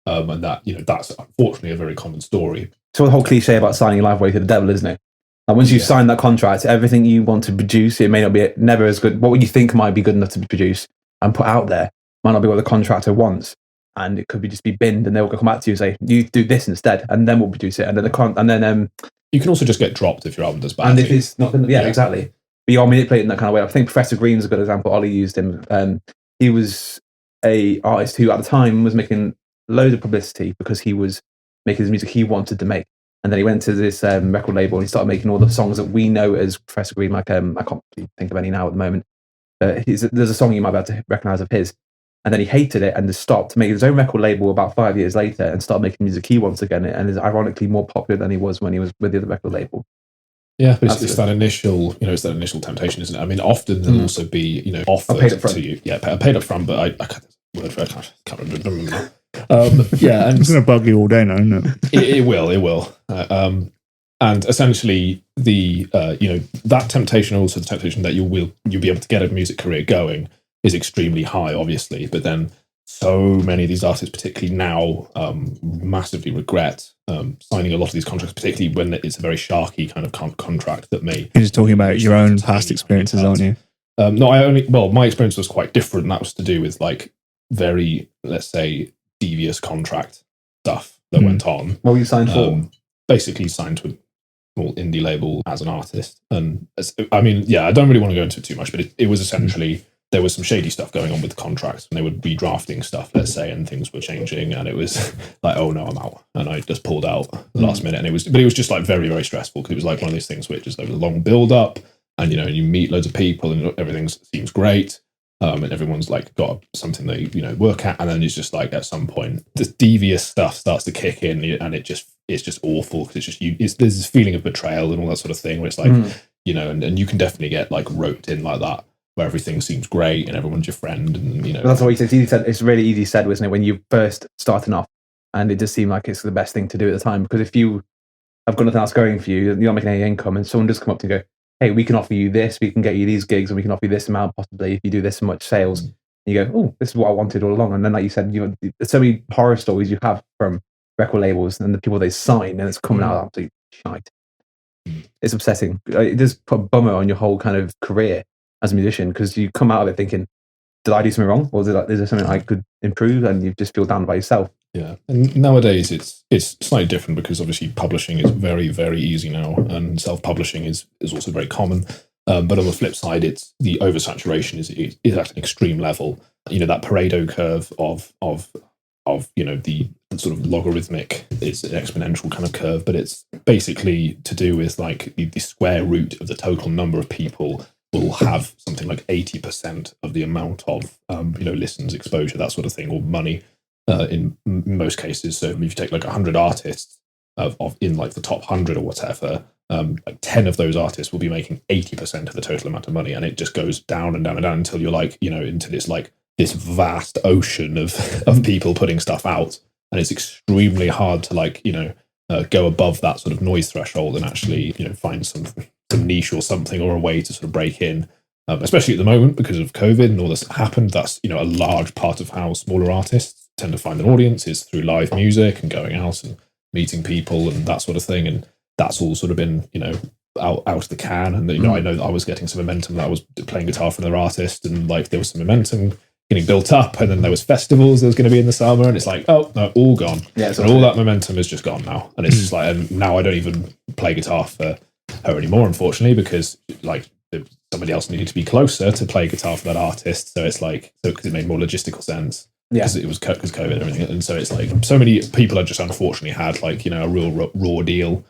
And that that's unfortunately a very common story. So the whole cliche about signing life away to the devil, isn't it? And once you've signed that contract, everything you want to produce, it may not be never as good. What you think might be good enough to produce and put out there might not be what the contractor wants, and it could be just be binned, and they'll come back to you and say, "You do this instead," and then we'll produce it. And then you can also just get dropped if your album does bad. And if it's not, exactly. But you're manipulating that kind of way. I think Professor Green's a good example. Ollie used him. He was a artist who, at the time, was making loads of publicity because he was making his music he wanted to make. And then he went to this record label and he started making all the songs that we know as Professor Green. Like I can't think of any now at the moment. There's a song you might be able to recognise of his. And then he hated it and just stopped making his own record label about 5 years later and started making music he wants again, and is ironically more popular than he was when he was with the other record label. Yeah, but it's that initial, it's that initial temptation, isn't it? I mean, often there'll also be, offered to you. Yeah, paid up front, but I can't remember. Yeah, and it's going to bug you all day now, isn't it? It will. And essentially, the that temptation, also the temptation that you'll be able to get a music career going, is extremely high, obviously. But then so many of these artists, particularly now, massively regret signing a lot of these contracts, particularly when it's a very sharky kind of contract that may. You're just talking about your own past experiences, aren't you? My experience was quite different. And that was to do with like very, let's say, devious contract stuff that went on. What were you signed for? Basically signed to a small indie label as an artist. And I mean, yeah, I don't really want to go into it too much, but it was essentially, there was some shady stuff going on with the contracts, and they would be drafting stuff, let's say, and things were changing, and it was like, oh no, I'm out. And I just pulled out the last minute. And it was just like very, very stressful, because it was like one of these things where there was a long build up, and you meet loads of people and everything seems great. And everyone's like got something they work at, and then it's just like at some point the devious stuff starts to kick in, and it's just awful, because there's this feeling of betrayal and all that sort of thing where it's like and you can definitely get like roped in like that, where everything seems great and everyone's your friend, and But that's what he said. It's really easy said, wasn't it, when you first starting off, and it does seem like it's the best thing to do at the time, because if you have got nothing else going for you, you're not making any income, and someone does come up to you and go, hey, we can offer you this, we can get you these gigs, and we can offer you this amount possibly if you do this much sales. And you go, oh, this is what I wanted all along. And then, like you said, there's so many horror stories you have from record labels and the people they sign, and it's coming out absolutely shite. It's upsetting. It does put a bummer on your whole kind of career as a musician, because you come out of it thinking, did I do something wrong, or is there something I could improve? And you just feel down by yourself. Yeah, and nowadays it's slightly different, because obviously publishing is very, very easy now, and self-publishing is also very common. But on the flip side, it's the oversaturation is at an extreme level. That Pareto curve of the sort of logarithmic, it's an exponential kind of curve, but it's basically to do with like the square root of the total number of people will have something like 80% of the amount of listens, exposure, that sort of thing, or money. In most cases. So if you take like 100 artists of in like the top 100 or whatever, like 10 of those artists will be making 80% of the total amount of money, and it just goes down and down and down until you're like, until it's like this vast ocean of people putting stuff out, and it's extremely hard to like go above that sort of noise threshold and actually find some niche or something, or a way to sort of break in. Especially at the moment, because of COVID and all this happened, that's a large part of how smaller artists tend to find an audience is through live music and going out and meeting people and that sort of thing. And that's all sort of been out of the can. And I know that I was getting some momentum, that I was playing guitar for another artist, and like there was some momentum getting built up, and then there was festivals that was going to be in the summer, and it's like, oh no, all gone. Yeah, and all that momentum is just gone now. And it's just like, and now I don't even play guitar for her anymore, unfortunately, because like somebody else needed to be closer to play guitar for that artist. So it's like, because it made more logistical sense. Because it was because COVID and everything, and so it's like so many people have just unfortunately had like a real raw deal,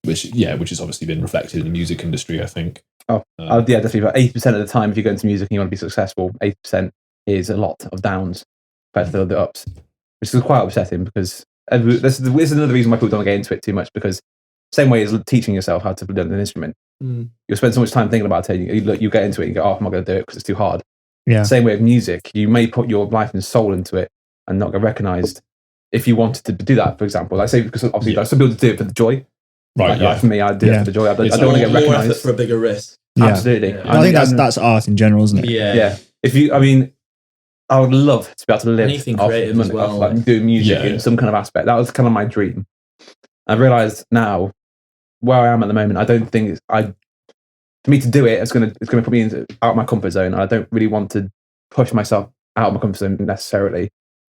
which has obviously been reflected in the music industry, I think. Definitely. About 80% of the time, if you go into music and you want to be successful, 80% is a lot of downs compared to the ups, which is quite upsetting because this is another reason why people don't get into it too much, because same way as teaching yourself how to learn an instrument, you'll spend so much time thinking about it, you get into it and you go, oh, I'm not going to do it because it's too hard. Yeah. Same way with music, you may put your life and soul into it and not get recognised. If you wanted to do that, for example, I say, because obviously some people do it for the joy. Right. Like for me, I do it for the joy. I don't want to get more recognised. effort for a bigger risk. Yeah. Absolutely. Yeah. I think that's art in general, isn't it? Yeah. I would love to be able to live Anything off creative as well, like doing music in some kind of aspect. That was kind of my dream. I realised now where I am at the moment. I don't think for me to do it, it's gonna put me out of my comfort zone. I don't really want to push myself out of my comfort zone necessarily.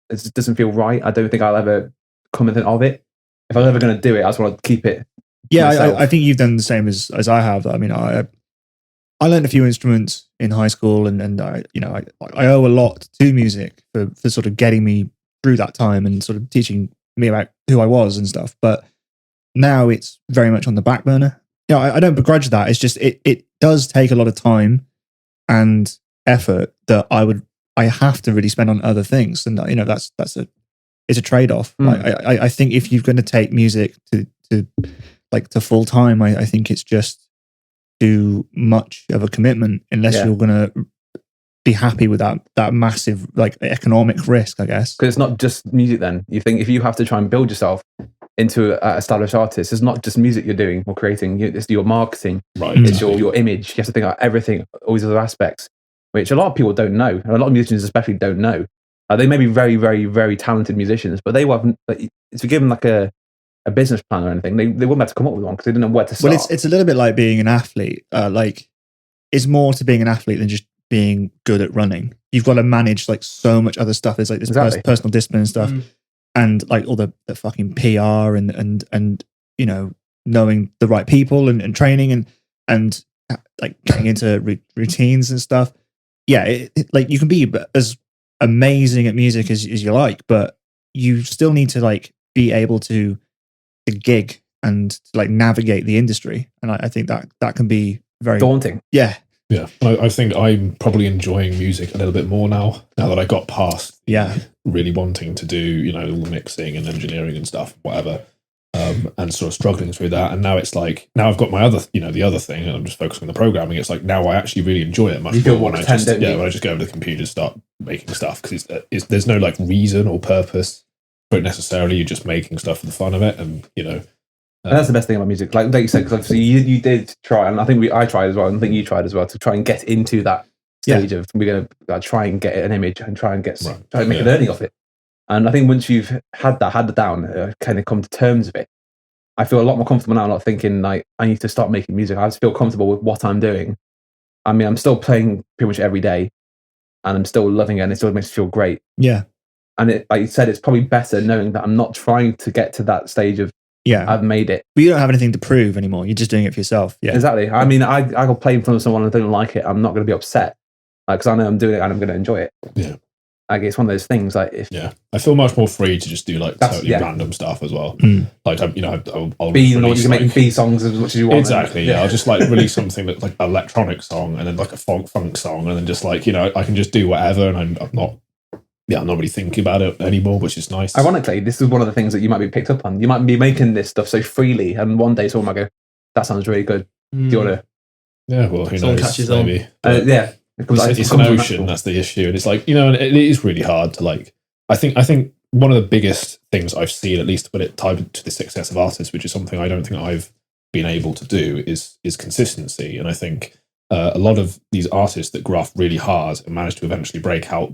It just doesn't feel right. I don't think I'll ever come anything of it. If I'm ever going to do it, I just want to keep it. Yeah, I think you've done the same as I have. I mean, I learned a few instruments in high school, and I owe a lot to music for sort of getting me through that time and sort of teaching me about who I was and stuff. But now it's very much on the back burner. I don't begrudge that. It's just it does take a lot of time and effort that I have to really spend on other things, and it's a trade off. I think if you're going to take music to full time, I think it's just too much of a commitment unless you're going to be happy with that massive economic risk, I guess. Because it's not just music. Then you think if you have to try and build yourself into an established artist, it's not just music you're doing or creating. It's your marketing, right? It's your image. You have to think about everything, all these other aspects, which a lot of people don't know, and a lot of musicians especially don't know. They may be very, very, very talented musicians, but they will have, if you give them like a business plan or anything, they wouldn't have to come up with one because they didn't know where to start. Well, it's a little bit like being an athlete. It's more to being an athlete than just being good at running. You've got to manage so much other stuff. There's this personal discipline and stuff, and all the fucking PR and knowing the right people and training and getting into routines and stuff. Yeah, you can be as amazing at music as you like, but you still need to be able to gig and navigate the industry, and I think that can be very daunting. Yeah. I think I'm probably enjoying music a little bit more now that I got past really wanting to do all the mixing and engineering and stuff, whatever, and sort of struggling through that. And now it's now I've got my other the other thing, and I'm just focusing on the programming. It's now I actually really enjoy it much more when I just go over the computer and start making stuff, because there's no reason or purpose for it necessarily. You're just making stuff for the fun of it, and and that's the best thing about music, like you said, because obviously you did try, and I think I tried as well, and I think you tried as well, to try and get into that stage of we're going to try and get an image and try and make an earning of it. And I think once you've had it down, kind of come to terms with it, I feel a lot more comfortable now, not thinking I need to start making music. I just feel comfortable with what I'm doing. I mean, I'm still playing pretty much every day, and I'm still loving it, and it still makes me feel great. Yeah. And like you said, it's probably better knowing that I'm not trying to get to that stage of I've made it. But you don't have anything to prove anymore. You're just doing it for yourself. Yeah, exactly. I mean, I go play in front of someone and I don't like it. I'm not going to be upset, because I know I'm doing it and I'm going to enjoy it. Yeah. It's one of those things. I feel much more free to just do totally random stuff as well. I'll you're making B songs as much as you want. Exactly. Yeah. I'll just release something that's an electronic song, and then a funk song, and then just I can just do whatever, and I'm not really thinking about it anymore, which is nice. Ironically, this is one of the things that you might be picked up on. You might be making this stuff so freely, and one day someone might go, "That sounds really good. Do you want to?" Yeah. Well, who knows? Catches maybe. It's an ocean. That's the issue, and it's and it is really hard to I think one of the biggest things I've seen, at least when it tied to the success of artists, which is something I don't think I've been able to do, is consistency. And I think a lot of these artists that graft really hard and manage to eventually break out,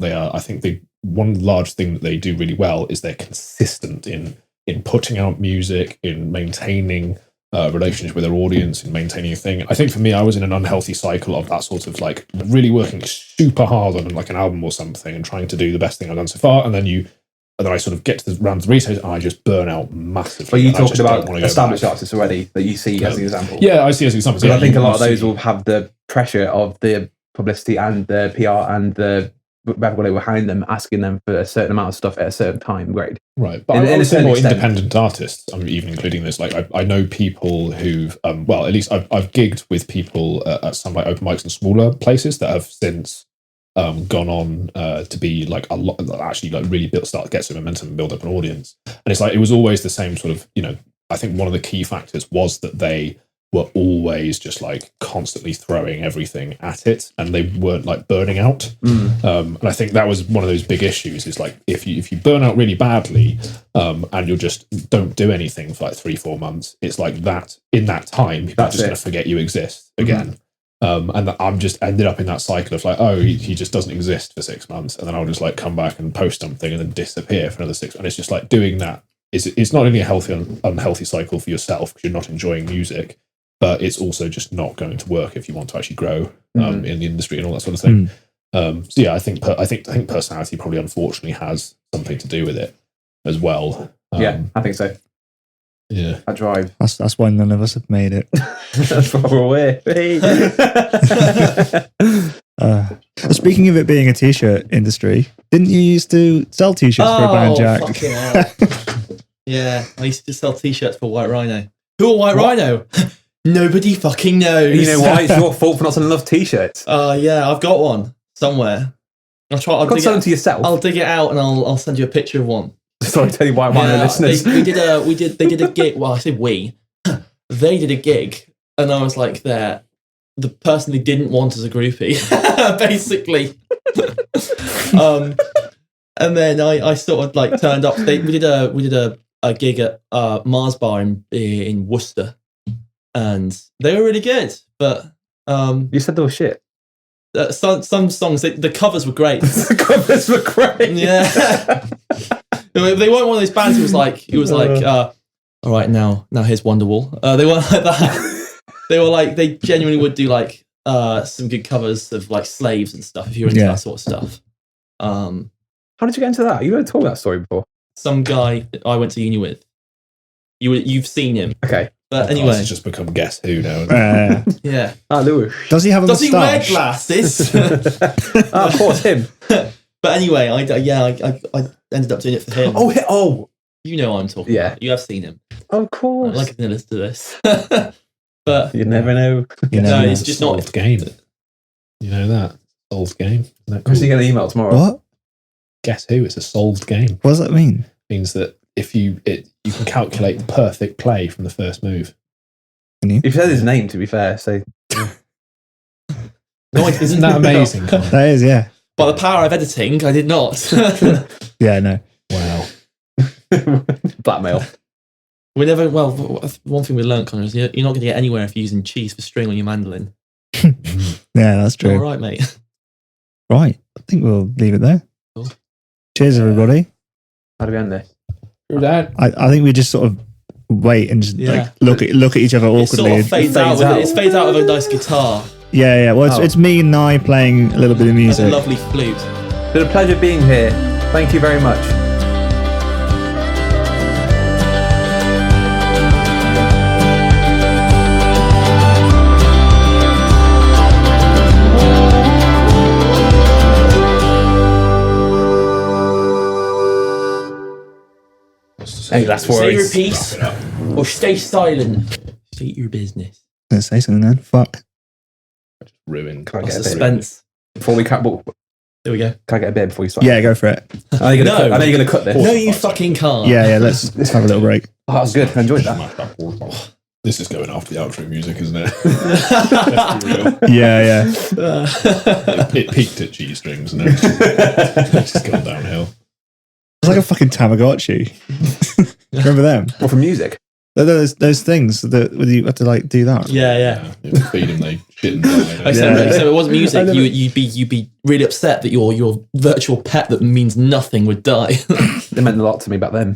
one large thing that they do really well is they're consistent in putting out music, in maintaining relationship with their audience, and maintaining a thing. I think for me, I was in an unhealthy cycle of that sort of really working super hard on an album or something and trying to do the best thing I've done so far, and then I sort of get to the round of the research and I just burn out massively. But you're talking about established artists already that you see as an example. Yeah, I see as examples. I think a lot of those will have the pressure of the publicity and the PR and the everybody behind them asking them for a certain amount of stuff at a certain time grade. Right. But I would say more independent artists, I'm even including this. I know people who've, at least I've gigged with people at some open mics in smaller places that have since gone on to be like a lot, actually like really get some momentum and build up an audience. And it's like, it was always the same sort of, I think one of the key factors was that they were always just like constantly throwing everything at it, and they weren't like burning out. And I think that was one of those big issues, is like if you burn out really badly, and you just don't do anything for like 3-4 months, it's like that in that time people are just going to forget you exist again. And I'm just ended up in that cycle of like, oh, he just doesn't exist for 6 months, and then I'll just like come back and post something and then disappear for another 6 months. And it's just like doing that it's not only a healthy and unhealthy cycle for yourself because you're not enjoying music, but it's also just not going to work if you want to actually grow in the industry and all that sort of thing. So yeah, I think personality probably unfortunately has something to do with it as well. Yeah, I think so. Yeah, I drive. That's why none of us have made it. That's why we're away. Speaking of it being a t-shirt industry, didn't you used to sell t-shirts for a band, Jack? Fucking hell. Yeah, I used to sell t-shirts for White Rhino. Who are White Rhino? Nobody fucking knows. You know why? It's your fault for not selling enough t-shirts. Yeah, I've got one somewhere. I'll sell them to yourself. I'll dig it out and I'll send you a picture of one. Sorry, tell you why my listeners. They did a gig. Well, I say we. They did a gig, and I was like the person they didn't want as a groupie, basically. And then I sort of like turned up. We did a gig at Mars Bar in Worcester, and they were really good. But you said they were shit. Some songs, the covers were great. The covers were great. Yeah. They weren't one of those bands who was like, all right, now here's Wonderwall. They weren't like that. They were like, they genuinely would do like some good covers of like Slaves and stuff if you're into that sort of stuff. How did you get into that? You never told that story before. Some guy I went to uni with. You've seen him. Okay. But anyway. It's just become Guess Who now. Yeah. Lewis. Does he have a Does moustache? he wear glasses? Of course, him. But anyway, I ended up doing it for him. Oh. You know what I'm talking about. You have seen him. Of course. I'd like to listen to this. But you never know. It's just not a solved game. You know that? Solved game. Isn't that cool? Chris, you get an email tomorrow. What? Guess Who? It's a solved game. What does that mean? It means that if you can calculate the perfect play from the first move. You've said his name, to be fair, so... No, isn't that amazing? That is, yeah. By the power of editing, I did not. Yeah, no. Wow. Blackmail. One thing we learned, Connor, is you're not going to get anywhere if you're using cheese for string on your mandolin. Yeah, that's true. All right, mate. Right. I think we'll leave it there. Cool. Cheers, everybody. How do we end this? I think we just sort of wait and just like look at each other awkwardly. It sort of fades out with a nice guitar. Yeah. Well, it's me and Nye playing a little bit of music. A lovely flute. It's been a pleasure being here. Thank you very much. Hey, that's Say your piece or stay silent. State your business. Let's say something then. Fuck. Ruined. Can I get Suspense. Before we cut, There we go. can I get a beer before you start? Yeah, go for it. I know you're going to cut this. No, you fucking can't. Yeah. Let's have a little break. Oh, that was good. I enjoyed that. This is going after the outro music, isn't it? Yeah. It peaked at Cheesestrings, and it's just gone downhill. It's like a fucking Tamagotchi. Remember them? What, from music? Those things that you have to like do that. Yeah. Feed them, they shit and die. So it wasn't music. You'd be really upset that your virtual pet that means nothing would die. It meant a lot to me back then.